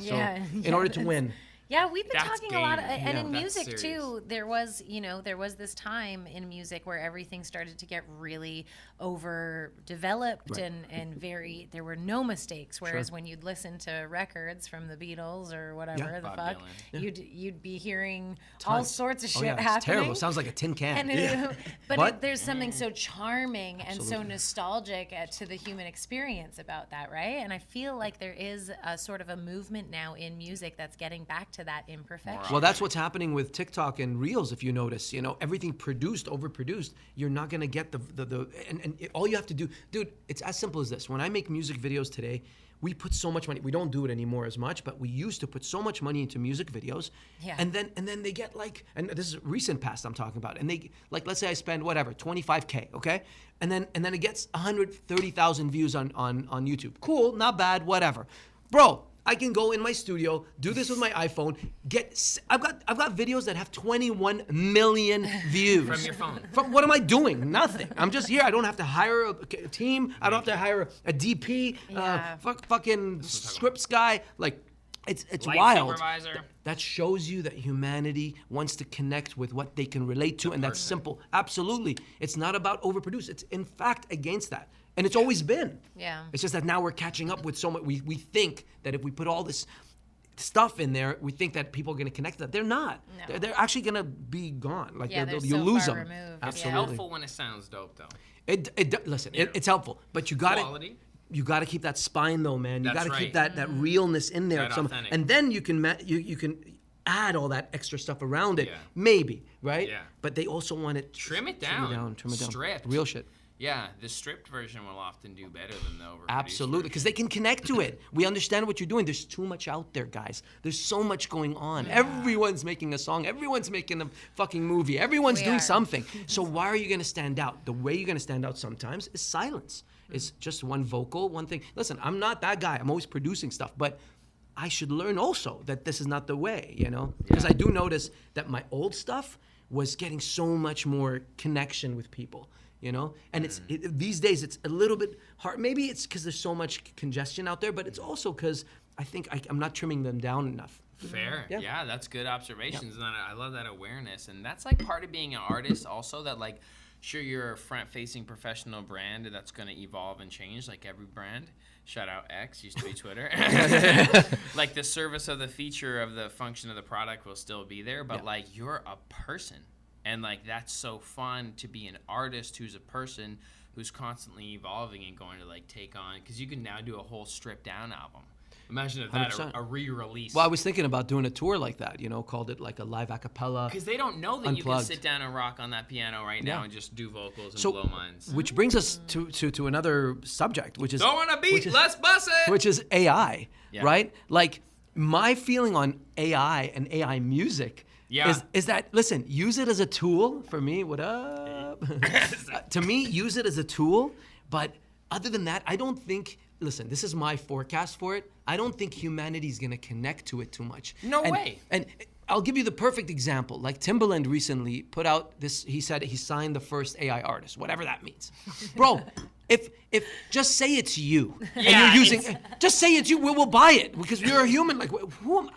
in order to win. Yeah, we've been That's talking a lot, game. and in That's music serious. too. There was this time in music where everything started to get really overdeveloped and very. There were no mistakes. Whereas when you'd listen to records from the Beatles or whatever the Bob fuck, Dylan. you'd be hearing all sorts of shit happening. It's terrible. It sounds like a tin can. But there's something so charming and so nostalgic to the human experience about that, right? And I feel like there is a sort of a movement now in music that's getting back to that imperfection. Well, that's what's happening with TikTok and Reels. If you notice, you know, everything overproduced. You're not gonna get all you have to do, dude. It's as simple as this. When I make music videos today, we put so much money. We don't do it anymore as much, but we used to put so much money into music videos. Yeah. And then they get like, and this is recent past I'm talking about. And they like, let's say I spend whatever, 25K, okay? And then it gets 130,000 views on YouTube. Cool, not bad, whatever. Bro, I can go in my studio, do this with my iPhone, I've got videos that have 21 million views. From your phone. What am I doing? Nothing. I'm just here. I don't have to hire a team. I don't have to hire a DP, fucking scripts guy. Like, it's Light wild. supervisor. That shows you that humanity wants to connect with what they can relate to, and that's simple. Absolutely. It's not about overproduce. It's in fact against that. And it's always been. Yeah. It's just that now we're catching up with so much. We think that if we put all this stuff in there, we think that people are going to connect to that. They're not. No. They're actually going to be gone. Like they're you so lose far them. removed. It's Absolutely. helpful when it sounds dope, though. It's helpful, but you got to. Quality. You got to keep that spine, though, man. You That's got to keep right. that realness in there, That authentic. and then you can you can add all that extra stuff around it, Yeah. maybe, right? Yeah. But they also want it Trim it Trim it down. down. Stripped. Real shit. Yeah, the stripped version will often do better than the overproduced Absolutely, because they can connect to it. We understand what you're doing. There's too much out there, guys. There's so much going on. Everyone's making a song. Everyone's making a fucking movie. Everyone's doing something. So why are you going to stand out? The way you're going to stand out sometimes is silence. It's just one vocal, one thing. Listen, I'm not that guy. I'm always producing stuff, but I should learn also that this is not the way, Because I do notice that my old stuff was getting so much more connection with people, And these days it's a little bit hard. Maybe it's because there's so much congestion out there, but it's also because I think I'm not trimming them down enough. Fair. Yeah. Yeah, that's good observations. And I love that awareness. And that's like part of being an artist also, that like, sure, you're a front-facing professional brand that's going to evolve and change like every brand. Shout out X, used to be Twitter. Like the service of the feature of the function of the product will still be there, but like you're a person. And like that's so fun to be an artist who's a person who's constantly evolving and going to like take on, because you can now do a whole stripped down album. Imagine if that 100%. a re-release. Well, I was thinking about doing a tour like that, called it like a live a cappella. Because they don't know that you can Unplugged. sit down and rock on that piano right now Yeah. and just do vocals and So, blow minds. which brings us to another subject, which is Don't want to beat, let's bust it! which is AI, Yeah. right? Like my feeling on AI and AI music is that, listen, use it as a tool for me. What up? To me, use it as a tool. But other than that, I don't think, listen, this is my forecast for it. I don't think humanity's going to connect to it too much. No way. And I'll give you the perfect example. Like Timbaland recently put out this, he said he signed the first AI artist, whatever that means. Bro, if just say it's you, and Yeah, you're using, just say it's you, we'll buy it because you're a human. Like,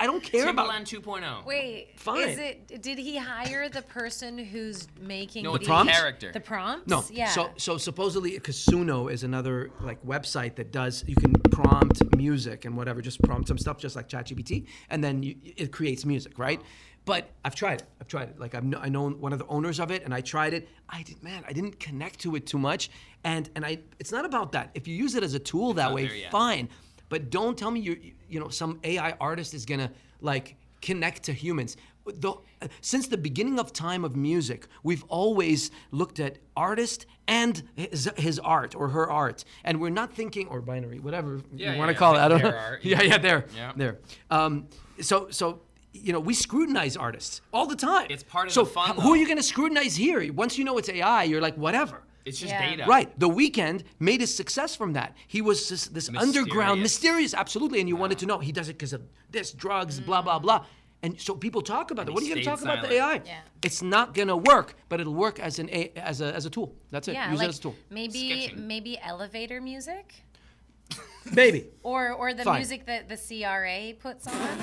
I don't care about. Timbaland 2.0. Wait, Fine. did he hire the person who's making No, the the prompts? character. The prompts? No, Yeah. so supposedly Kasuno is another like website that does, you can prompt music and whatever, just prompt some stuff just like ChatGPT, and then it creates music, right? But I've tried it. Like I know one of the owners of it, and I tried it. I didn't connect to it too much, and it's not about that. If you use it as a tool that not way, there yet. fine. But don't tell me some AI artist is gonna like connect to humans. Since the beginning of time of music, we've always looked at artist and his art or her art, and we're not thinking, or binary, whatever you want to call it. I don't know. Their art. There. So we scrutinize artists all the time. It's part of so the fun, who though. are you going to scrutinize here? Once you know it's AI, you're like, whatever. It's just Yeah. data. Right. The Weeknd made a success from that. He was this underground, mysterious, absolutely, and you wanted to know. He does it because of this, drugs, blah, blah, blah. And so people talk about it. What are you going to talk about the AI? Yeah. It's not going to work, but it'll work as a tool. That's it. Yeah, Use like it as a tool. Sketching. maybe elevator music, Maybe. or the Fine. music that the CRA puts on,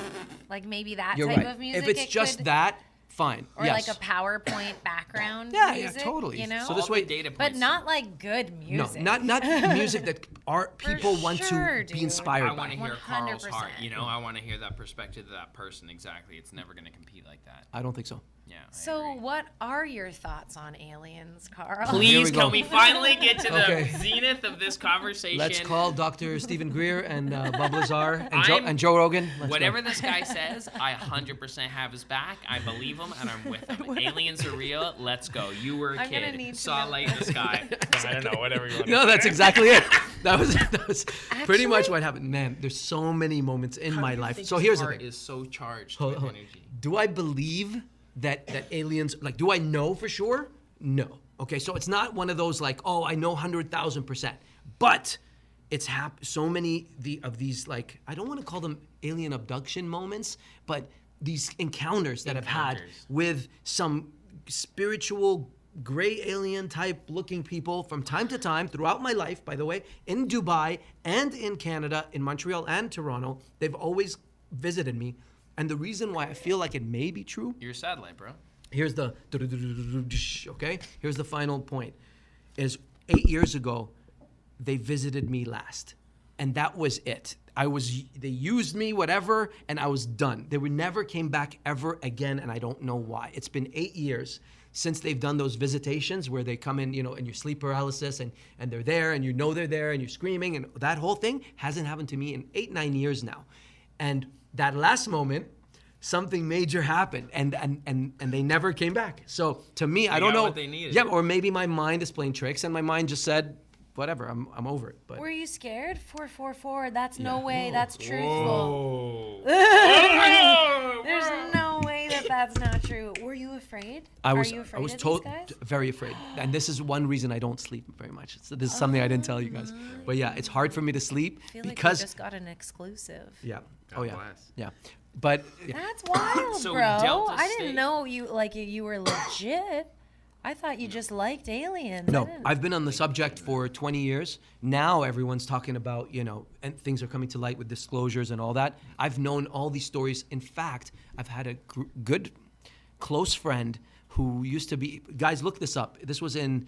like maybe that You're type right. of music. If it's it just could- that, fine. or yes. like a PowerPoint background Yeah, music, totally. You know, So this All way- the data but points. not like good No, music. not music that people want sure, to be dude. inspired I by. want to hear Carl's 100%. heart. I want to hear that perspective of that person. Exactly. It's never going to compete like that. I don't think so. Yeah. I So, agree. what are your thoughts on aliens, Carl? Here Please, we go. can we finally get to the Okay. zenith of this conversation? Let's call Dr. Stephen Greer and Bob Lazar I'm- and Joe Rogan. Let's Whatever go. this guy says, I 100% have his back. I believe him, and I'm with him. Aliens are real. Let's go. You were a I'm gonna kid. need to Saw a know. light in the sky. I don't know. Whatever you want. No, that's exactly it. That was pretty much Actually- what happened. Man, there's so many moments in my life. So his here's the heart thing. is so charged Hold with on. energy. Do I believe that aliens, like, do I know for sure? No. Okay, so it's not one of those like, oh, I know 100,000%. But it's so many of these, like, I don't want to call them alien abduction moments, but these encounters that I've had Encounters. with some spiritual gray alien type looking people from time to time throughout my life, by the way, in Dubai and in Canada, in Montreal and Toronto. They've always visited me. And the reason why I feel like it may be true, You're a satellite, bro. here's the, okay? Here's the final point, is 8 years ago, they visited me last. And that was it. They used me, whatever, and I was done. They never came back ever again, and I don't know why. It's been 8 years since they've done those visitations where they come in, in your sleep paralysis, and they're there, and they're there, and you're screaming, and that whole thing hasn't happened to me in 8-9 years now. And that last moment, something major happened, and they never came back. So to me, I don't got know. what they needed. Yeah, or maybe my mind is playing tricks, and my mind just said, whatever, I'm over it. But Were you scared? 444. That's no way. That's truthful. Whoa. There's no way that that's not true. Were you afraid? I Are you afraid was of these guys? very afraid, and this is one reason I don't sleep very much. So this is something I didn't tell you guys, but yeah, it's hard for me to sleep I feel like because you just got an exclusive. yeah, God oh yeah, bless. yeah, but yeah. That's wild, So bro. Delta I State- didn't know you were legit. I thought you just liked aliens. I No, didn't- I've been on the subject for 20 years. Now everyone's talking about, and things are coming to light with disclosures and all that. I've known all these stories. In fact, I've had a good, close friend who used to be, guys, look this up. This was in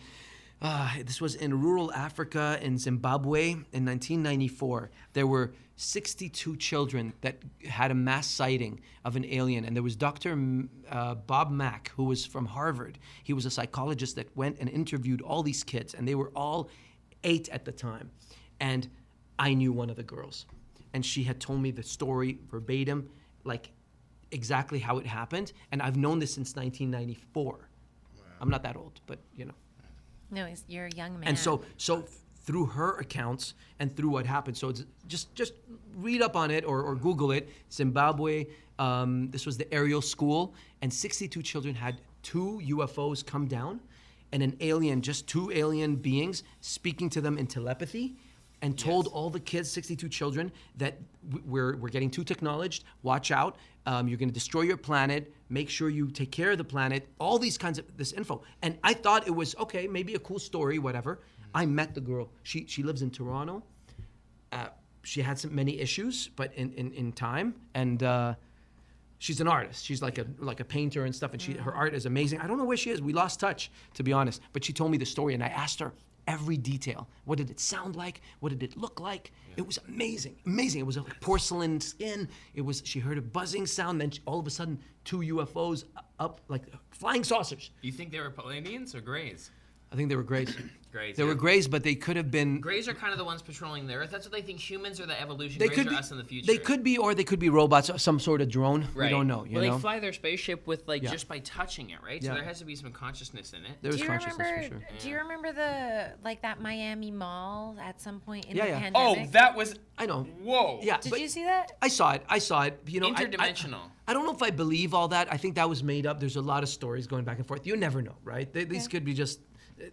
rural Africa in Zimbabwe in 1994. There were 62 children that had a mass sighting of an alien. And there was Dr. Bob Mack, who was from Harvard. He was a psychologist that went and interviewed all these kids. And they were all 8 at the time. And I knew one of the girls. And she had told me the story verbatim, like exactly how it happened. And I've known this since 1994. Wow. I'm not that old, but No, you're a young man. And so through her accounts and through what happened, so it's just read up on it or Google it. Zimbabwe, this was the aerial school, and 62 children had 2 UFOs come down, and an alien, just 2 alien beings speaking to them in telepathy, and told all the kids, 62 children, that we're getting too technologized. Watch out. You're going to destroy your planet. Make sure you take care of the planet. All these kinds of this info. And I thought it was, okay, maybe a cool story, whatever. I met the girl. She lives in Toronto. She had many issues, but in time. And she's an artist. She's like a painter and stuff. And her art is amazing. I don't know where she is. We lost touch, to be honest. But she told me the story, and I asked her every detail. What did it sound like? What did it look like? It was amazing. It was like porcelain skin. She heard a buzzing sound. Then all of a sudden, 2 UFOs up, like flying saucers. You think they were Palladians or Greys? I think they were Greys. Greys. They were Greys, but they could have been. Greys are kind of the ones patrolling the Earth. That's what they think. Humans are the evolution. They Greys could are be us in the future. They could be, or they could be robots, some sort of drone. Right. We don't know. You well, know. they fly their spaceship with Yeah. just by touching it, right? Yeah. So there has to be some consciousness in it. There was do you consciousness remember? for sure. Do you remember that Miami Mall at some point in Yeah, the yeah. pandemic? Oh, that was. I know. Whoa. Yeah. Did but you see that? I saw it. You know, Interdimensional. I don't know if I believe all that. I think that was made up. There's a lot of stories going back and forth. You never know, right? These could be just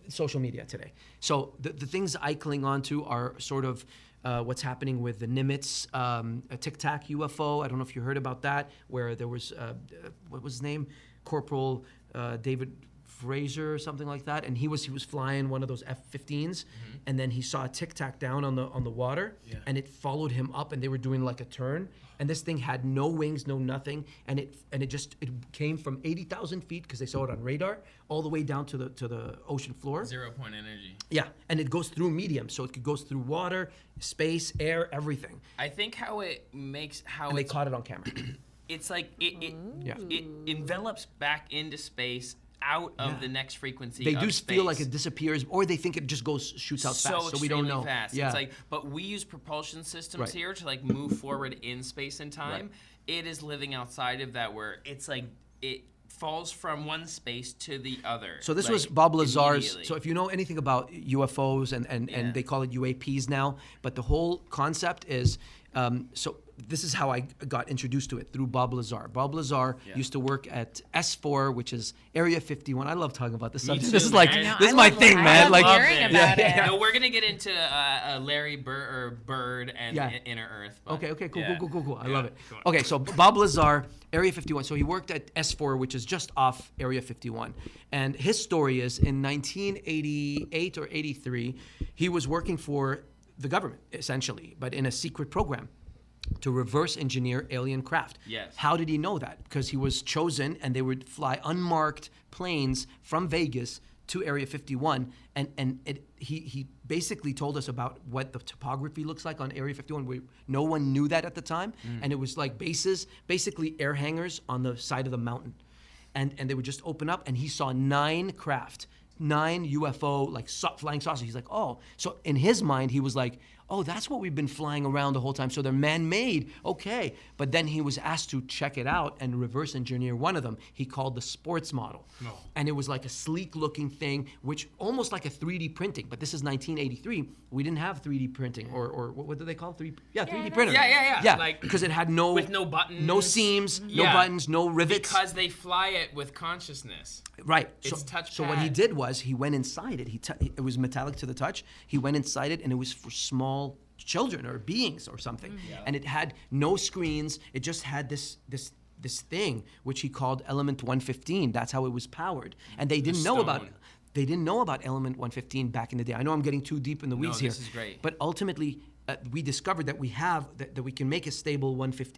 social media today. So the things I cling on to are sort of what's happening with the Nimitz Tic Tac UFO. I don't know if you heard about that, where there was, what was his name? Corporal David Fraser or something like that, and he was flying one of those F-15s, and then he saw a Tic Tac down on the water, and it followed him up, and they were doing like a turn, and this thing had no wings, no nothing, and it came from 80,000 feet because they saw it on radar all the way down to the ocean floor. 0 point energy. Yeah, and it goes through medium, so it goes through water, space, air, everything. I think how it makes how And they it's, caught it on camera. it's like it Yeah. it envelops back into space out of the next frequency. They of do space. feel like it disappears, or they think it just shoots out fast, so we don't know. Fast. Yeah. It's like, but we use propulsion systems Right. here to like move forward in space and time. Right. It is living outside of that, where it's like it falls from one space to the other. So this like, was Bob Lazar's. immediately. So if you know anything about UFOs and they call it UAPs now, but the whole concept is, so this is how I got introduced to it, through Bob Lazar. Bob Lazar used to work at S4, which is Area 51. I love talking about this subject. too, This is like man. this I is my love- thing, I man. love Like hearing about it. No, we're gonna get into Larry Bird and Inner Earth. But Okay, cool. I Yeah, love it. go on. Okay, so Bob Lazar, Area 51. So he worked at S4, which is just off Area 51. And his story is in 1988 or 83, he was working for the government, essentially, but in a secret program to reverse engineer alien craft. Yes. How did he know that? Because he was chosen, and they would fly unmarked planes from Vegas to Area 51, and he basically told us about what the topography looks like on Area 51. No one knew that at the time, and it was like bases, basically air hangars on the side of the mountain, and they would just open up, and he saw 9 craft, 9 UFO like flying saucers. He's like, oh, so in his mind he was like, oh, that's what we've been flying around the whole time. So they're man-made. Okay. But then he was asked to check it out and reverse engineer one of them. He called the sports model. No. And it was like a sleek-looking thing, which almost like a 3D printing. But this is 1983. We didn't have 3D printing, or what do they call it? 3D printer. Yeah. Yeah, Like, because it had no with no buttons, no seams, no Yeah. buttons, no rivets. because they fly it with consciousness. Right. It's So what he touchpad. did was he went inside it. It was metallic to the touch. He went inside it, and it was for small children or beings or something. And it had no screens. It just had this thing which he called Element 115. That's how it was powered. And they didn't know about stone. they didn't know about Element 115 back in the day. I know I'm getting too deep in the weeds here. this is great. But ultimately, we discovered that we have that we can make a stable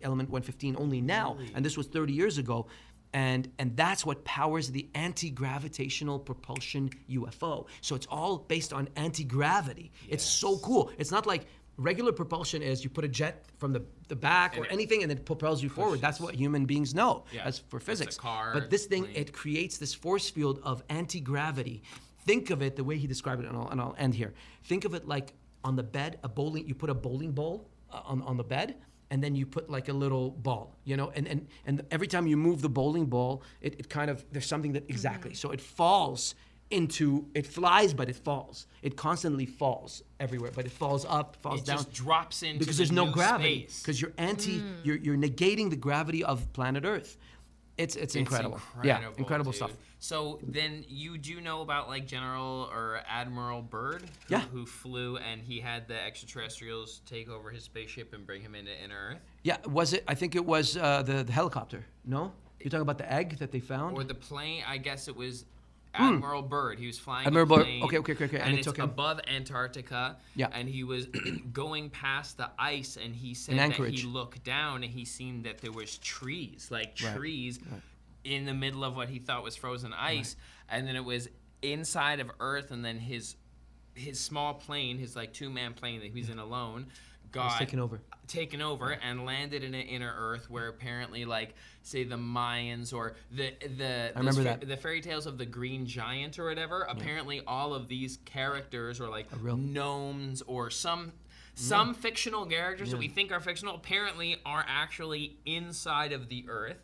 Element 115 only now, and this was 30 years ago. And that's what powers the anti-gravitational propulsion UFO. So it's all based on anti-gravity. It's so cool. It's not like regular propulsion is you put a jet from the back or anything and it propels you forward. That's what human beings know as for physics. car, but this thing, plane. it creates this force field of anti-gravity. Think of it the way he described it, and I'll end here. Think of it like on the bed, you put a bowling ball on the bed, and then you put like a little ball, and every time you move the bowling ball, it kind of, there's something that, exactly. So it flies, but it falls. It constantly falls everywhere, but it falls up, falls It down. just drops into because the there's no new gravity. space. Because you're you're negating the gravity of planet Earth. It's incredible. Yeah, incredible stuff. Dude. So then you do know about like General or Admiral Byrd, Yeah. who flew and he had the extraterrestrials take over his spaceship and bring him into inner Earth? Yeah, was it? I think it was the helicopter. No, you're talking about the egg that they found. Or the plane, I guess it was Admiral Byrd. He was flying Admiral a Byrd. plane. Okay. And it it's took him. above Antarctica. Yeah. And he was going past the ice, and he said In that Anchorage. he looked down and he seen that there was trees, in the middle of what he thought was frozen ice, and then it was inside of Earth, and then his small plane, his like 2-man plane that he was in alone, got taken over. and landed in an inner Earth where apparently, like, say the Mayans or the remember that. the fairy tales of the Green Giant or whatever. Apparently, all of these characters or like real. gnomes or some fictional characters that we think are fictional apparently are actually inside of the Earth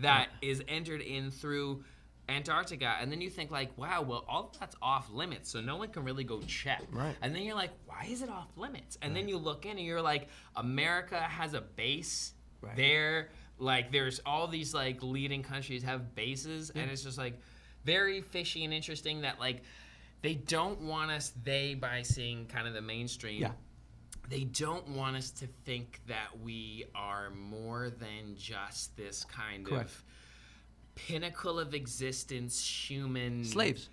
that is entered in through Antarctica. And then you think like, wow, well, all that's off limits, so no one can really go check. Right. And then you're like, why is it off limits? And then you look in and you're like, America has a base there. Like there's all these like leading countries have bases, and it's just like very fishy and interesting that like they don't want us, by seeing kind of the mainstream, they don't want us to think that we are more than just this kind of pinnacle of existence, human Slaves.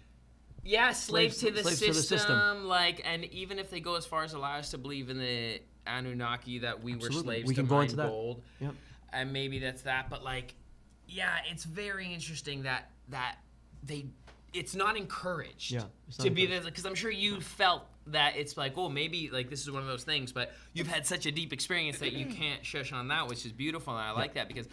Yeah, slaves to the slaves to the system. Like, and even if they go as far as allow us to believe in the Anunnaki that we were slaves We to can go mine into that. gold, Yep. and maybe that's that. But like, yeah, it's very interesting that it's not encouraged. Yeah, it's not to be there, because I'm sure you felt that it's like, oh, maybe like this is one of those things, but you've had such a deep experience that you can't shush on that, which is beautiful, and I like that because.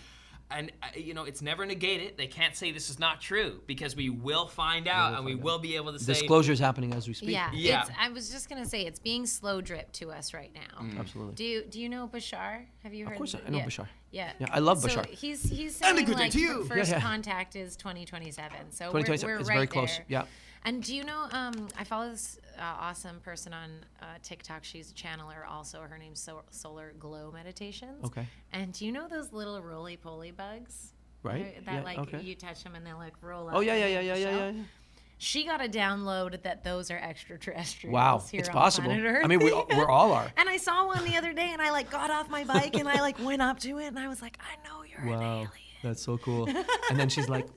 And, it's never negated. They can't say this is not true because we will find out and we will be able to say. Disclosure is happening as we speak. Yeah. I was just going to say it's being slow dripped to us right now. Absolutely. Do you know Bashar? Have you heard Of course, of I know Bashar. Yeah. Yeah, I love so Bashar. He's saying good day like to you. first contact is 2027. So 2027 we're is right very close. there. Yeah. And do you know, I follow this awesome person on TikTok. She's a channeler also. Her name's Solar Glow Meditations. Okay. And do you know those little roly-poly bugs? Right. That you touch them and they like roll up. Oh, yeah. She got a download that those are extraterrestrials. Wow, here it's on possible. planet Earth. I mean, we all are. And I saw one the other day, and I like got off my bike and I like went up to it, and I was like, I know you're an alien. That's so cool. And then she's like,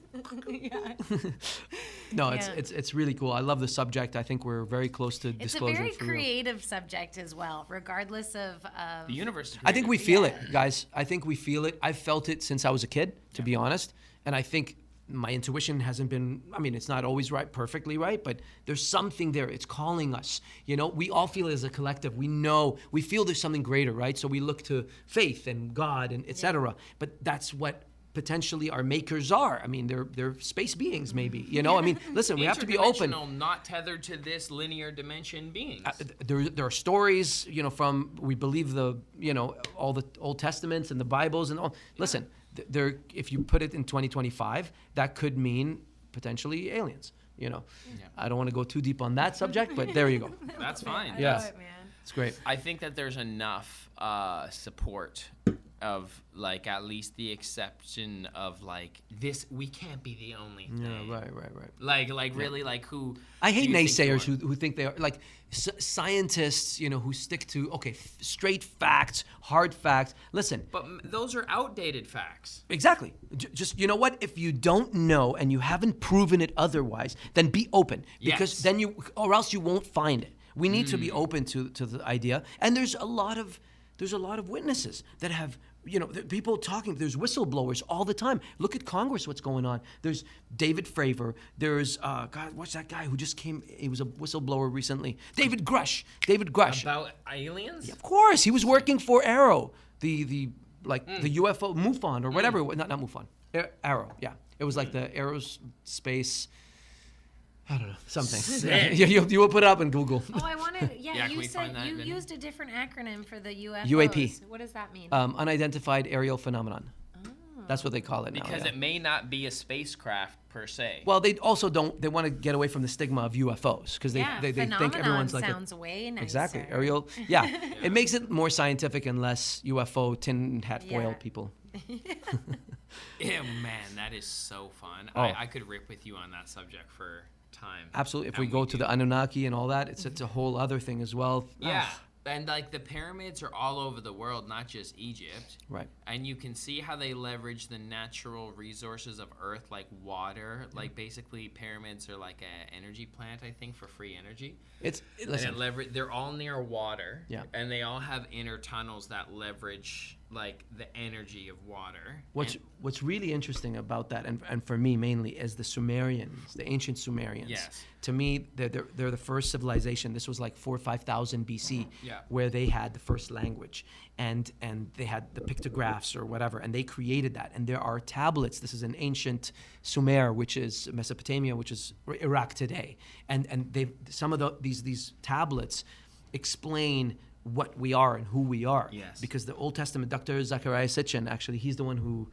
no, it's really cool. I love the subject. I think we're very close to It's disclosure. a very for real. creative subject as well, regardless of the universe. Is I think we creative. feel it, guys. I think we feel it. I've felt it since I was a kid, to be honest. And I think my intuition hasn't been, it's not always perfectly right, but there's something there. It's calling us. We all feel it as a collective. We feel there's something greater, right? So we look to faith and God and et cetera. But that's what potentially our makers are. I mean, they're space beings, maybe. You know, I mean, listen, we have to be open. Not tethered to this linear dimension beings. There are stories, you know, from, we believe all the Old Testaments and the Bibles and all. Listen, if you put it in 2025, that could mean potentially aliens. You know, I don't want to go too deep on that subject, but there you go. That's fine. Yeah, love it, man. it's great. I think that there's enough support of like at least the exception of like this. We can't be the only thing. Yeah, right. Like really, like who? I hate do you think naysayers you are? who think they are like scientists, you know, who stick to straight facts, hard facts. Listen, But those are outdated facts. exactly. Just, you know what? If you don't know and you haven't proven it otherwise, then be open, because Yes. then or else you won't find it. We need to be open to the idea. And there's a lot of witnesses that have, you know, people talking. There's whistleblowers all the time. Look at Congress, what's going on. There's David Fravor. There's, God, what's that guy who just came? He was a whistleblower recently. David Grush. About aliens? Of course, he was working for Arrow, the UFO, MUFON or whatever. Not MUFON. Arrow, yeah. It was like the aerospace, I don't know, something. Sick. You will put it up in Google. Oh, I wanted. Yeah, Yeah, can you we said find that you video? used a different acronym for the UFOs. UAP. What does that mean? Unidentified aerial phenomenon. That's what they call it now. Because yeah. it may not be a spacecraft per se. Well, they also don't. They want to get away from the stigma of UFOs because they think phenomenon everyone's like sounds way nicer. exactly aerial. Yeah, it makes it more scientific and less UFO tin hat foil Yeah. people. Yeah, man, that is so fun. Oh. I could rip with you on that subject for time. Absolutely. If And we go to do. the Anunnaki and all that, it's a whole other thing as well. Yeah. Ah, And like the pyramids are all over the world, not just Egypt. right. And you can see how they leverage the natural resources of Earth, like water. Like basically, pyramids are like an energy plant, I think, for free energy. Listen. And they're all near water. Yeah. And they all have inner tunnels that leverage like the energy of water. What's really interesting about that, and for me mainly, is the Sumerians, the ancient Sumerians. Yes. To me, they're the first civilization. This was like 4,000 or 5,000 BC, Yeah. where they had the first language, and they had the pictographs or whatever, and they created that. And there are tablets. This is an ancient Sumer, which is Mesopotamia, which is Iraq today, and some of these tablets explain what we are and who we are. Yes. Because the Old Testament, Dr. Zachariah Sitchin, actually, he's the one who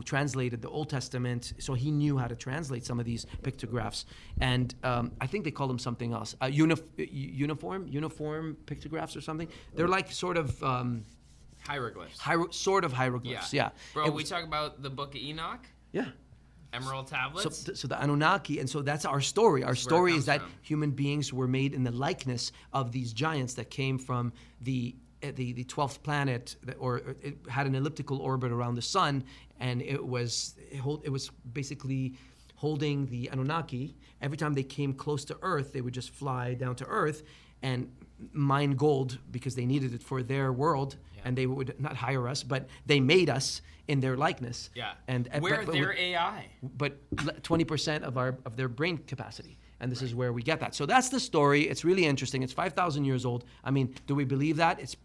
translated the Old Testament, so he knew how to translate some of these pictographs. And I think they call them something else, uniform pictographs or something. They're like sort of Hieroglyphs. hieroglyphs. Yeah. Bro, It we was- talk about the Book of Enoch, yeah. Emerald Tablets. So the Anunnaki, and so that's our story. Our That's where it story comes is that from. human beings were made in the likeness of these giants that came from the 12th planet, or it had an elliptical orbit around the sun, and it was basically holding the Anunnaki. Every time they came close to Earth, they would just fly down to Earth and mine gold because they needed it for their world. Yeah. And they would not hire us, but they made us in their likeness. Yeah. And We're but their AI. but 20% of their brain capacity, and this is where we get that. So that's the story. It's really interesting. It's 5,000 years old. I mean, do we believe that? It's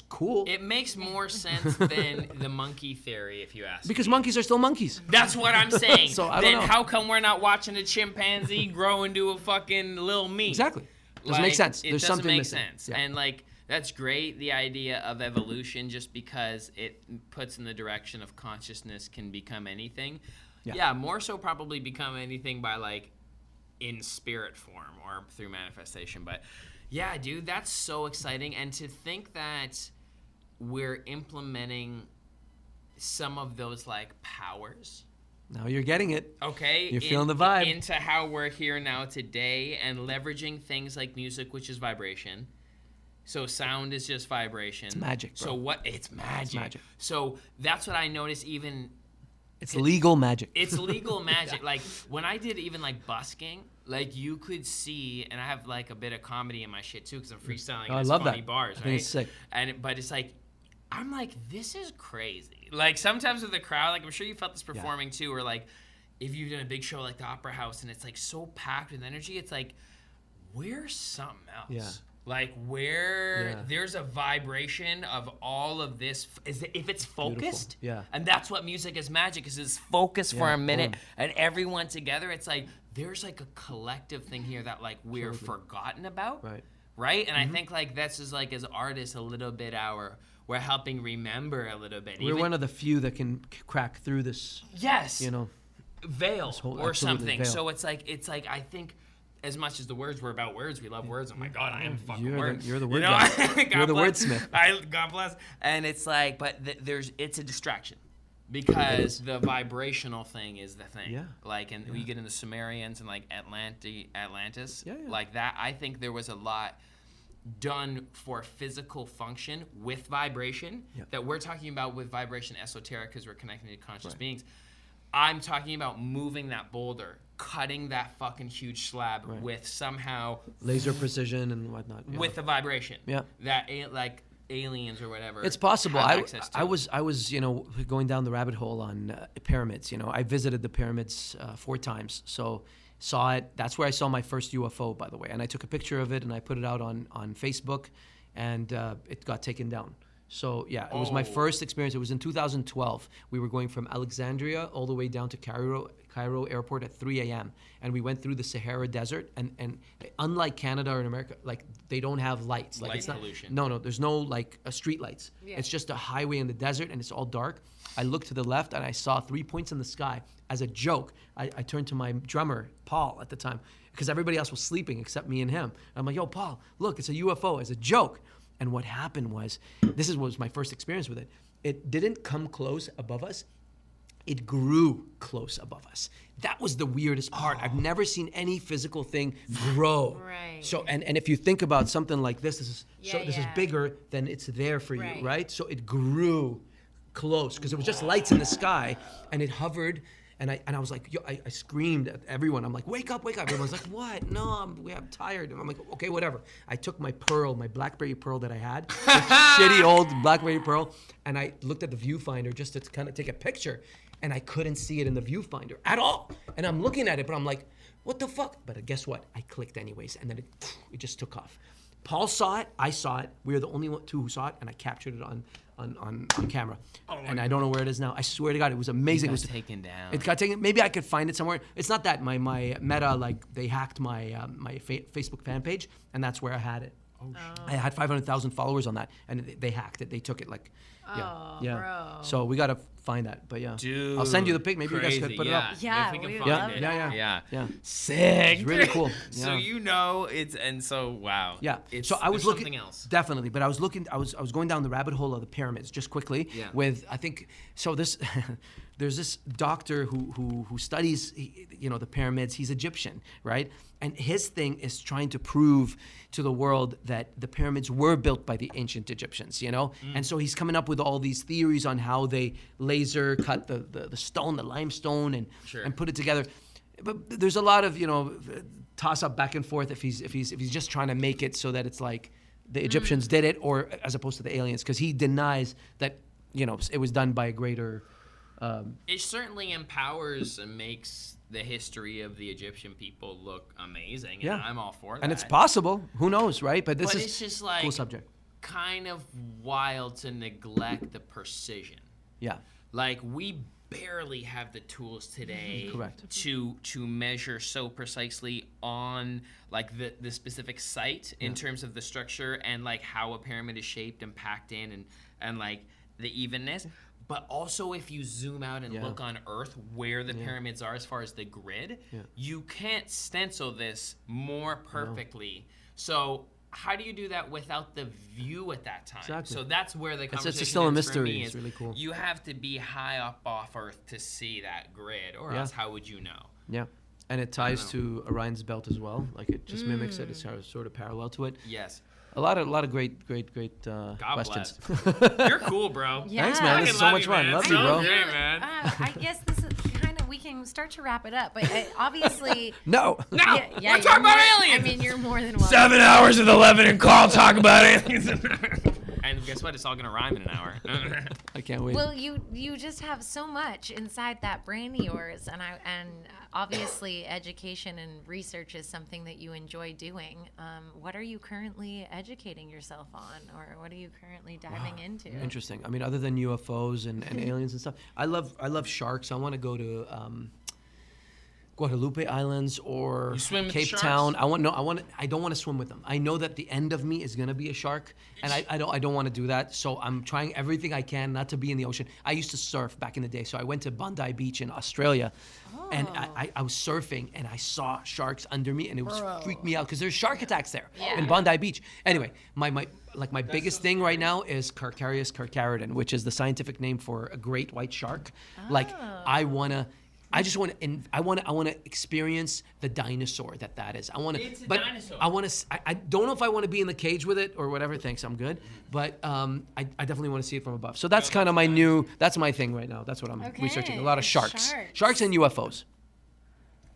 cool It makes more sense than the monkey theory, if you ask. because monkeys are still monkeys. That's what I'm saying. So I don't then know. how come we're not watching a chimpanzee grow into a fucking little me? Exactly. Doesn't make sense. It There's doesn't something make missing. sense. Yeah. And like that's great, the idea of evolution, just because it puts in the direction of consciousness can become anything. Yeah. More so probably become anything by like in spirit form or through manifestation. But yeah, dude, that's so exciting. And to think that we're implementing some of those like powers. Now you're getting it. Okay. You're feeling the vibe. Into how we're here now today and leveraging things like music, which is vibration. So sound is just vibration. It's magic, bro. So what? It's magic. It's magic. So that's what I noticed even. It's legal magic. It's legal magic. Like when I did even like busking, like you could see, and I have like a bit of comedy in my shit too because I'm freestyling. Oh, and I it's love funny that. bars, I right? think it's sick. But it's like, I'm like, this is crazy. Like sometimes with the crowd, like I'm sure you felt this performing too, or like if you've done a big show like the Opera House and it's like so packed with energy, it's like we're something else. Yeah. Like where there's a vibration of all of this, if it's focused, and that's what music is magic, is it's focused for a minute and everyone together. It's like there's like a collective thing here that like we're forgotten about, right? And I think like that's just like as artists a little bit we're helping remember a little bit. We're one of the few that can crack through this. Yes, veil whole, or something. Veil. So it's like I think. As much as the words were about words, we love words. Oh my God, I am fucking words. You're the word guy. You're the wordsmith. God bless. And it's like, but it's a distraction because the vibrational thing is the thing. Yeah. Like, and we get into Sumerians and like Atlantis. Yeah. Like that. I think there was a lot done for physical function with vibration that we're talking about with vibration esoteric because we're connecting to conscious beings. I'm talking about moving that boulder, cutting that fucking huge slab with somehow laser precision and whatnot. With the vibration. Yeah. That like aliens or whatever. It's possible. I was going down the rabbit hole on pyramids. I visited the pyramids 4 times. So saw it. That's where I saw my first UFO, by the way. And I took a picture of it and I put it out on Facebook, and it got taken down. So yeah, it was my first experience. It was in 2012. We were going from Alexandria all the way down to Cairo airport at 3 a.m. And we went through the Sahara Desert. And unlike Canada or in America, like they don't have lights. Like Light pollution. No, there's no like street lights. Yeah. It's just a highway in the desert and it's all dark. I looked to the left and I saw 3 points in the sky. As a joke, I turned to my drummer, Paul, at the time, because everybody else was sleeping except me and him. And I'm like, yo, Paul, look, it's a UFO, as a joke. And what happened was, was my first experience with it. It didn't come close above us. It grew close above us. That was the weirdest part. I've never seen any physical thing grow. Right. So, and if you think about something like this is bigger than it's there for you, right? So it grew close because it was just lights in the sky, and it hovered. And I was like, I screamed at everyone. I'm like, wake up. Everyone's like, what? No, I'm tired. And I'm like, okay, whatever. I took my BlackBerry Pearl that I had, the shitty old BlackBerry Pearl, and I looked at the viewfinder just to kind of take a picture, and I couldn't see it in the viewfinder at all. And I'm looking at it, but I'm like, what the fuck? But guess what? I clicked anyways, and then it just took off. Paul saw it. I saw it. We were the only two who saw it, and I captured it on camera. And I don't know where it is now. I swear to God, it was amazing. It was taken down. It got taken. Maybe I could find it somewhere. It's not that. My Meta, like, they hacked my Facebook fan page, and that's where I had it. I had 500,000 followers on that, and they hacked it. They took it like, bro. So we gotta find that. But yeah, dude, I'll send you the pic. Maybe you guys could put it up. Yeah, if we we can would find love it. that. Yeah. Sick. It's really cool. So wow. Yeah. It's, so I was looking something else. Definitely, but I was looking. I was going down the rabbit hole of the pyramids just quickly. Yeah. With I think so this. There's this doctor who studies the pyramids. He's Egyptian, right? And his thing is trying to prove to the world that the pyramids were built by the ancient Egyptians, And so he's coming up with all these theories on how they laser cut the stone, the limestone, and put it together. But there's a lot of toss up back and forth if he's just trying to make it so that it's like the Egyptians did it, or as opposed to the aliens, because he denies that it was done by a greater. It certainly empowers and makes the history of the Egyptian people look amazing, and I'm all for that. And it's possible. Who knows, right? But this is it's just like cool subject. Kind of wild to neglect the precision. Yeah. Like we barely have the tools today Correct. to measure so precisely on like the specific site in terms of the structure and like how a pyramid is shaped and packed in and like the evenness. But also, if you zoom out and look on Earth where the pyramids are as far as the grid, you can't stencil this more perfectly. So how do you do that without the view at that time? Exactly. So that's where the conversation it's still a is mystery. for me. It's really cool. You have to be high up off Earth to see that grid, or else how would you know? Yeah. And it ties to Orion's belt as well. Like it just mimics it. It's sort of parallel to it. Yes. A lot of great God questions. Bless. You're cool, bro. Yeah. Thanks, man. This is so much fun. Love you, bro. Great, man. I guess this is kind of, we can start to wrap it up, but obviously. No. Yeah, Let's talk about aliens. I mean, you're more than welcome. 7 hours with Ellevan and Karl talk about aliens. And guess what? It's all gonna rhyme in an hour. I can't wait. Well, you just have so much inside that brain of yours, and obviously education and research is something that you enjoy doing. What are you currently educating yourself on, or what are you currently diving into? Interesting. I mean, other than UFOs and aliens and stuff, I love sharks. I want to go to Guadalupe Islands or You swim with Cape sharks? Town. I don't want to swim with them. I know that the end of me is gonna be a shark, and I don't want to do that. So I'm trying everything I can not to be in the ocean. I used to surf back in the day, so I went to Bondi Beach in Australia, and I was surfing and I saw sharks under me, and it was freaked me out because there's shark attacks there in Bondi Beach. Anyway, my biggest thing right now is Carcharias carcharodon, which is the scientific name for a great white shark. Like I want to experience the dinosaur that is. It's a dinosaur. I don't know if I want to be in the cage with it or whatever. Thanks, I'm good. But I definitely want to see it from above. So that's kind of that's my thing right now. That's what I'm researching. A lot of sharks. Sharks and UFOs.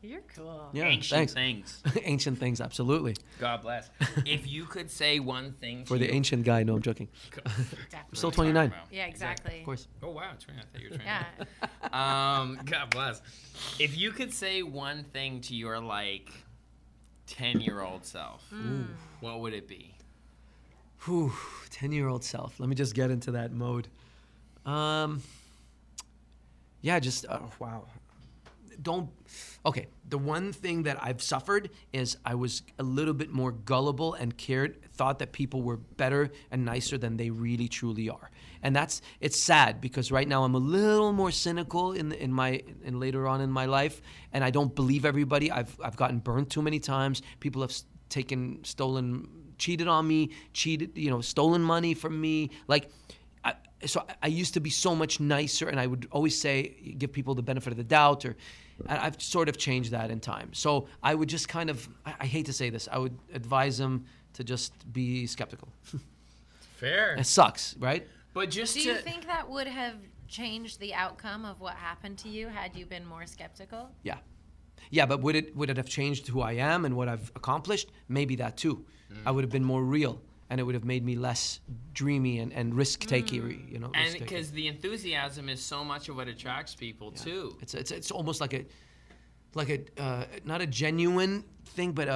You're cool. Yeah, Ancient thanks. things. Ancient things, absolutely. God bless. If you could say one thing For the ancient guy, no, I'm joking. I'm still 29. Yeah, exactly. Of course. Oh wow, 20. I thought you were 20. Yeah. God bless. If you could say one thing to your 10-year-old self, what would it be? 10-year-old self. Let me just get into that mode. Yeah, just wow. The one thing that I've suffered is I was a little bit more gullible and thought that people were better and nicer than they really truly are. And it's sad because right now I'm a little more cynical in later on in my life, and I don't believe everybody. I've gotten burned too many times. People have cheated on me, stolen money from me. So I used to be so much nicer, and I would always give people the benefit of the doubt, I've sort of changed that in time. So I would just I hate to say this, I would advise them to just be skeptical. Fair. It sucks, right? But just Do you think that would have changed the outcome of what happened to you had you been more skeptical? Yeah. Yeah, but would it have changed who I am and what I've accomplished? Maybe that too. I would have been more real, and it would have made me less dreamy and risk-takery, And because the enthusiasm is so much of what attracts people too. It's almost like a not a genuine thing, but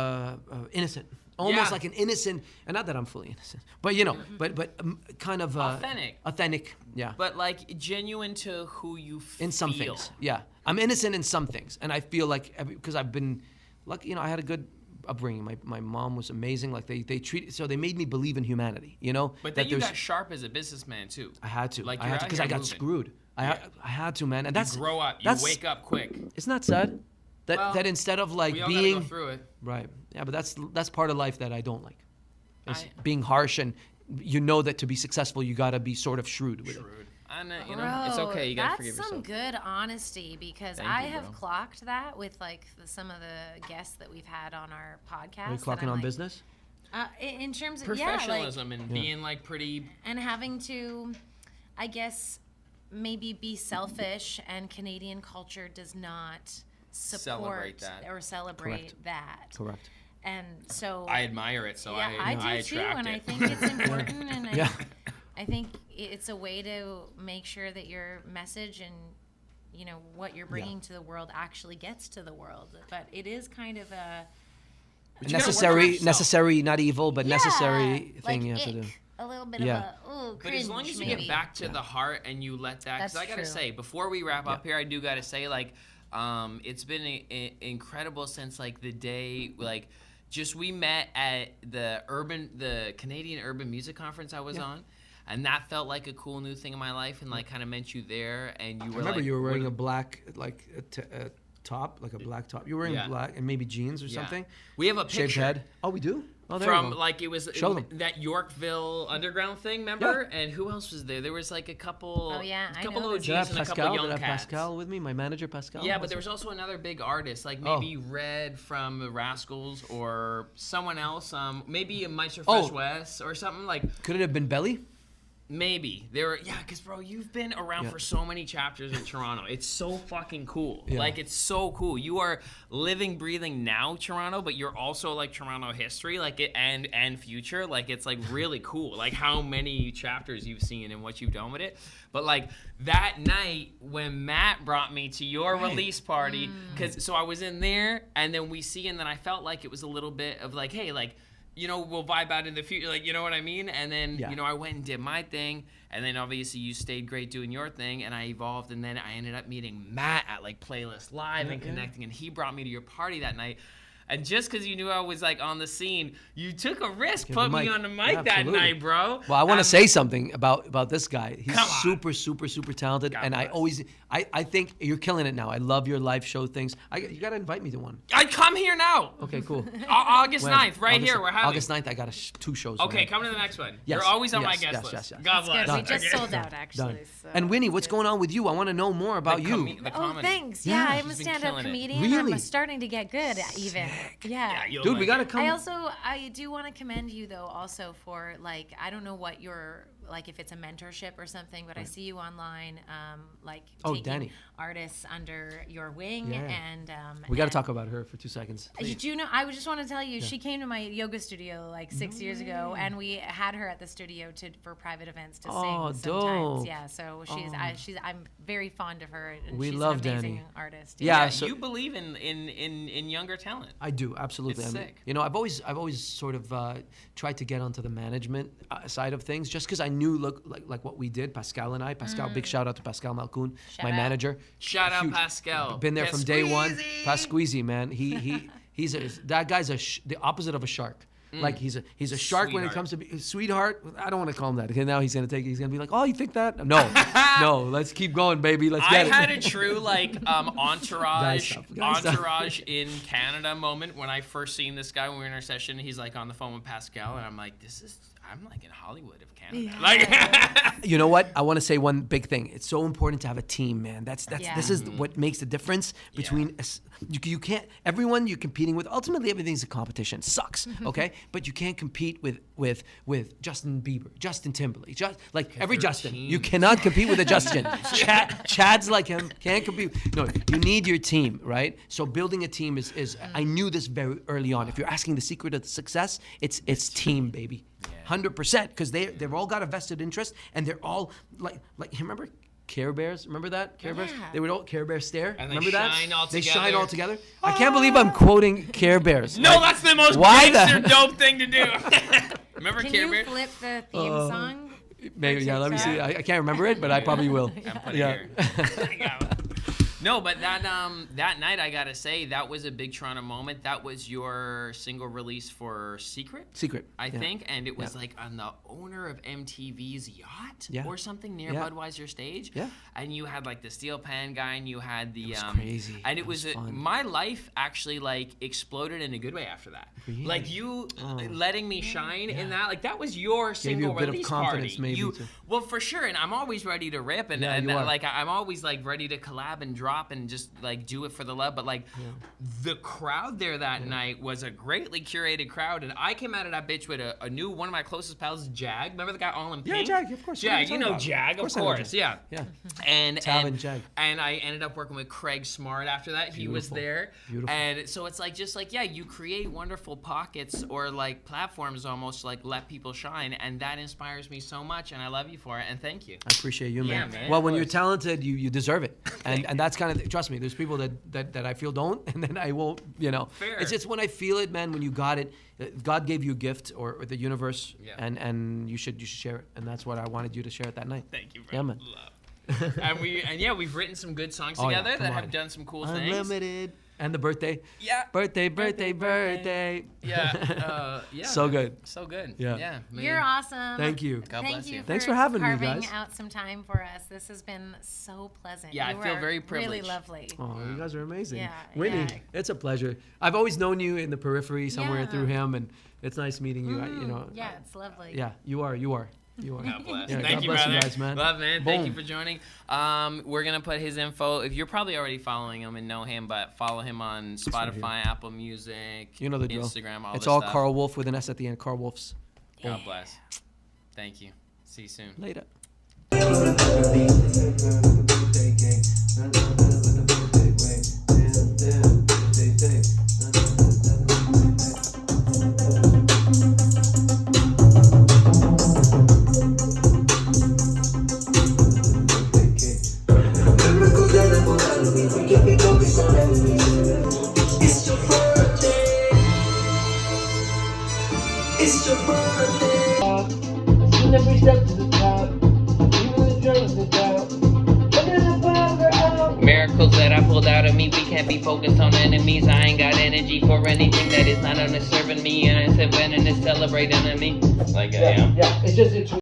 innocent. Almost like an innocent, and not that I'm fully innocent, but but kind of authentic, yeah. But genuine to who you feel. In some things, yeah. I'm innocent in some things, and I feel because I've been lucky, I had a good upbringing. My mom was amazing. They made me believe in humanity, But then you got sharp as a businessman too. I had to. Like I had to because I got screwed. I had to, man. And You grow up. You wake up quick. Isn't that sad? That instead of We all being gotta go through it. right, yeah, but that's part of life that I don't like. It's being harsh, and that to be successful you got to be sort of shrewd with it. And it's okay. You gotta forgive That's some yourself. good honesty because Thank I you, have bro. clocked that with some of the guests that we've had on our podcast. Are you clocking on business? In terms of Professionalism and being pretty. and having to, I guess, maybe be selfish, and Canadian culture does not Celebrate support that. or celebrate Correct. that. Correct. And so I admire it, so I do too, attract and it. I think it's important, and Yeah. I think it's a way to make sure that your message and what you're bringing to the world actually gets to the world. But it is kind of a But you gotta work on yourself. necessary, not evil, but necessary like thing you have to do. a little bit Yeah. of a But as long as you maybe. get back to the heart and you let that, because That's I gotta true. say, before we wrap up here, I do gotta say, it's been incredible since the day, just we met at the Canadian Urban Music Conference I was on, and that felt like a cool new thing in my life, and kind of meant you there, and you were. I remember you were wearing a black top, like a black top. You were wearing black and maybe jeans or something. We have a picture. Shaved head. Oh, we do. Oh, there From we go. it was Show them. that Yorkville Underground thing, remember? And who else was there? There was a couple. Oh, yeah, I couple know OGs this. Did I have and a couple Pascal? young Did I have cats. Pascal with me? My manager, Pascal? Yeah, but there was also another big artist, maybe Red from the Rascals or someone else. Maybe a Meister Fresh Oh. West or something Could it have been Belly? Maybe because bro, you've been around for so many chapters in Toronto. It's so fucking cool. Yeah. Like it's so cool. You are living, breathing now Toronto, but you're also like Toronto history, like it and future. Like it's like really cool. Like how many chapters you've seen and what you've done with it. But like that night when Matt brought me to your release party, so I was in there and then we see, and then I felt like it was a little bit of like, hey, like, you know, we'll vibe out in the future, like, you know what I mean? And then, you know, I went and did my thing, and then obviously you stayed great doing your thing, and I evolved, and then I ended up meeting Matt at, like, Playlist Live and connecting, and he brought me to your party that night. And just because you knew I was, like, on the scene, you took a risk putting me on the mic that night, bro. Well, I want to say something about this guy. He's super, super, super talented. God and bless. I think you're killing it now. I love your live show things. You got to invite me to one. I come here now. Okay, cool. August When? 9th, right here. We're having. August 9th, I got 2 shows. Okay, man. come to the next one. Yes, You're always on my yes, guest yes, list. yes, yes. God Good. bless. We just sold out, Done. actually. So And Winnie, that's what's good. going on with you? I want to know more about you. The Oh, comedy. thanks. Yeah. Yeah, I'm a She's been stand-up killing it. comedian. Really? I'm starting to get good, even. Yeah. you'll Dude, like we got to it. come. I do want to commend you though also for like, I don't know what your, like if it's a mentorship or something, but I see you online, like taking Danny. artists under your wing. Yeah. And We got to and- talk about her for 2 seconds. You do know, I would just want to tell you, she came to my yoga studio like 6 years ago, and we had her at the studio for private events to Oh, sing sometimes. dope. Yeah, so I'm very fond of her, and We she's love an amazing Danny. artist. Yeah, Yeah, so- you believe in younger talent. I do, absolutely. It's I mean, sick. you know, I've always sort of tried to get onto the management side of things, just because I knew like what we did, Pascal and I. Pascal, big shout out to Pascal Malcoon, Shout my out. manager. Shout out Huge. Pascal. Been there from day one. Pasqueezy. Pasqueezy, man. That guy's the opposite of a shark. Like he's a shark when it Sweetheart. comes to sweetheart. I don't want to call him that. Okay, now he's gonna be like, oh, you think that? No, let's keep going, baby. Let's I get it. had a true like entourage Guys, stop. entourage in Canada moment when I first seen this guy when we were in our session. He's like on the phone with Pascal, and I'm like, I'm like in Hollywood of Canada. Like, You know what? I want to say one big thing. It's so important to have a team, man. This is what makes the difference between you can't everyone you're competing with. Ultimately, everything's a competition. Sucks, okay? But you can't compete with Justin Bieber, Justin Timberlake, every they're Justin. teams. You cannot compete with a Justin. Chad's like him. Can't compete. No, you need your team, right? So building a team is. I knew this very early on. If you're asking the secret of success, it's team, baby. 100%, because they've all got a vested interest, and they're all like remember Care Bears? Remember that Care Bears? Yeah. They would all Care Bear stare. And they remember that? shine all They together. shine all together. I can't believe I'm quoting Care Bears. no, Like, that's the most why gangster the- dope thing to do. Remember Can Care you Bear? flip the theme song? Maybe, yeah. Let me see. I can't remember it, but I probably will. Put it Yeah. here. No, but that night I gotta say that was a big Toronto moment. That was your single release for Secret. Secret. I yeah. think, and it was like on the owner of MTV's yacht Yeah. or something near Yeah. Budweiser stage. Yeah. And you had like the steel pan guy, and you had the was crazy. and it It was, was fun. my life actually like exploded in a good way after that. Really? Like you letting me shine in that, like that was your you single a bit of release confidence, party. maybe, You too. well for sure, and I'm always ready to rip, and, Yeah, and you are. like I'm always like ready to collab and drop and just like do it for the love. But like the crowd there that night was a greatly curated crowd, and I came out of that bitch with a new one of my closest pals, Jag. Remember the guy all in Yeah, pink? Jag, of course. What are you Jag, you talking know about? Jag, Of of course I know course, Jag. yeah. Yeah. And Tav and, and Jag. and I ended up working with Craig Smart after that. He was Beautiful. there. Beautiful. And so it's like just like you create wonderful pockets or like platforms almost like let people shine, and that inspires me so much, and I love you for it, and thank you. I appreciate you, man. Yeah, man, Well, of when you're course. talented, you deserve it, and that's kind of trust me. There's people that I feel don't, and then I won't. You know, Fair. it's when I feel it, man. When you got it, God gave you a gift or the universe, Yeah. and you should share it, and that's what I wanted you to share it that night. Thank you, bro. Yeah, man. Love. we've written some good songs Oh, yeah, together come that on. have done some cool things. Unlimited and the birthday. Yeah. Birthday. Birthday. Yeah. Yeah. So good. So good. Yeah. Yeah. man. You're awesome. Thank you. God Thank bless you. Thanks for having me, carving guys. out some time for us. This has been so pleasant. Yeah, I You feel are very Really privileged. lovely. Oh, you guys are amazing. Yeah, Whitney, yeah. it's a pleasure. I've always known you in the periphery somewhere Yeah. through him, and it's nice meeting you. You know. Yeah, it's lovely. Yeah, you are. God bless. Yeah, Thank God you, bless you brother. guys, man. Love, man. Thank you Boom. for joining. We're gonna put his info. If you're probably already following him and know him, but follow him on right Spotify, Apple Music, You know the drill. Instagram, all It's this all stuff. Karl Wolf with an S at the end. Karl Wolf's. God bless. Thank you. See you soon. Later. It's your birthday. Soon as we step to the top, even the drums are down. Miracles that I pulled out of me, we can't be focused on enemies. I ain't got energy for anything that is not serving me. And I said when and it's celebrating me. Like, yeah. Yeah, it's just, it's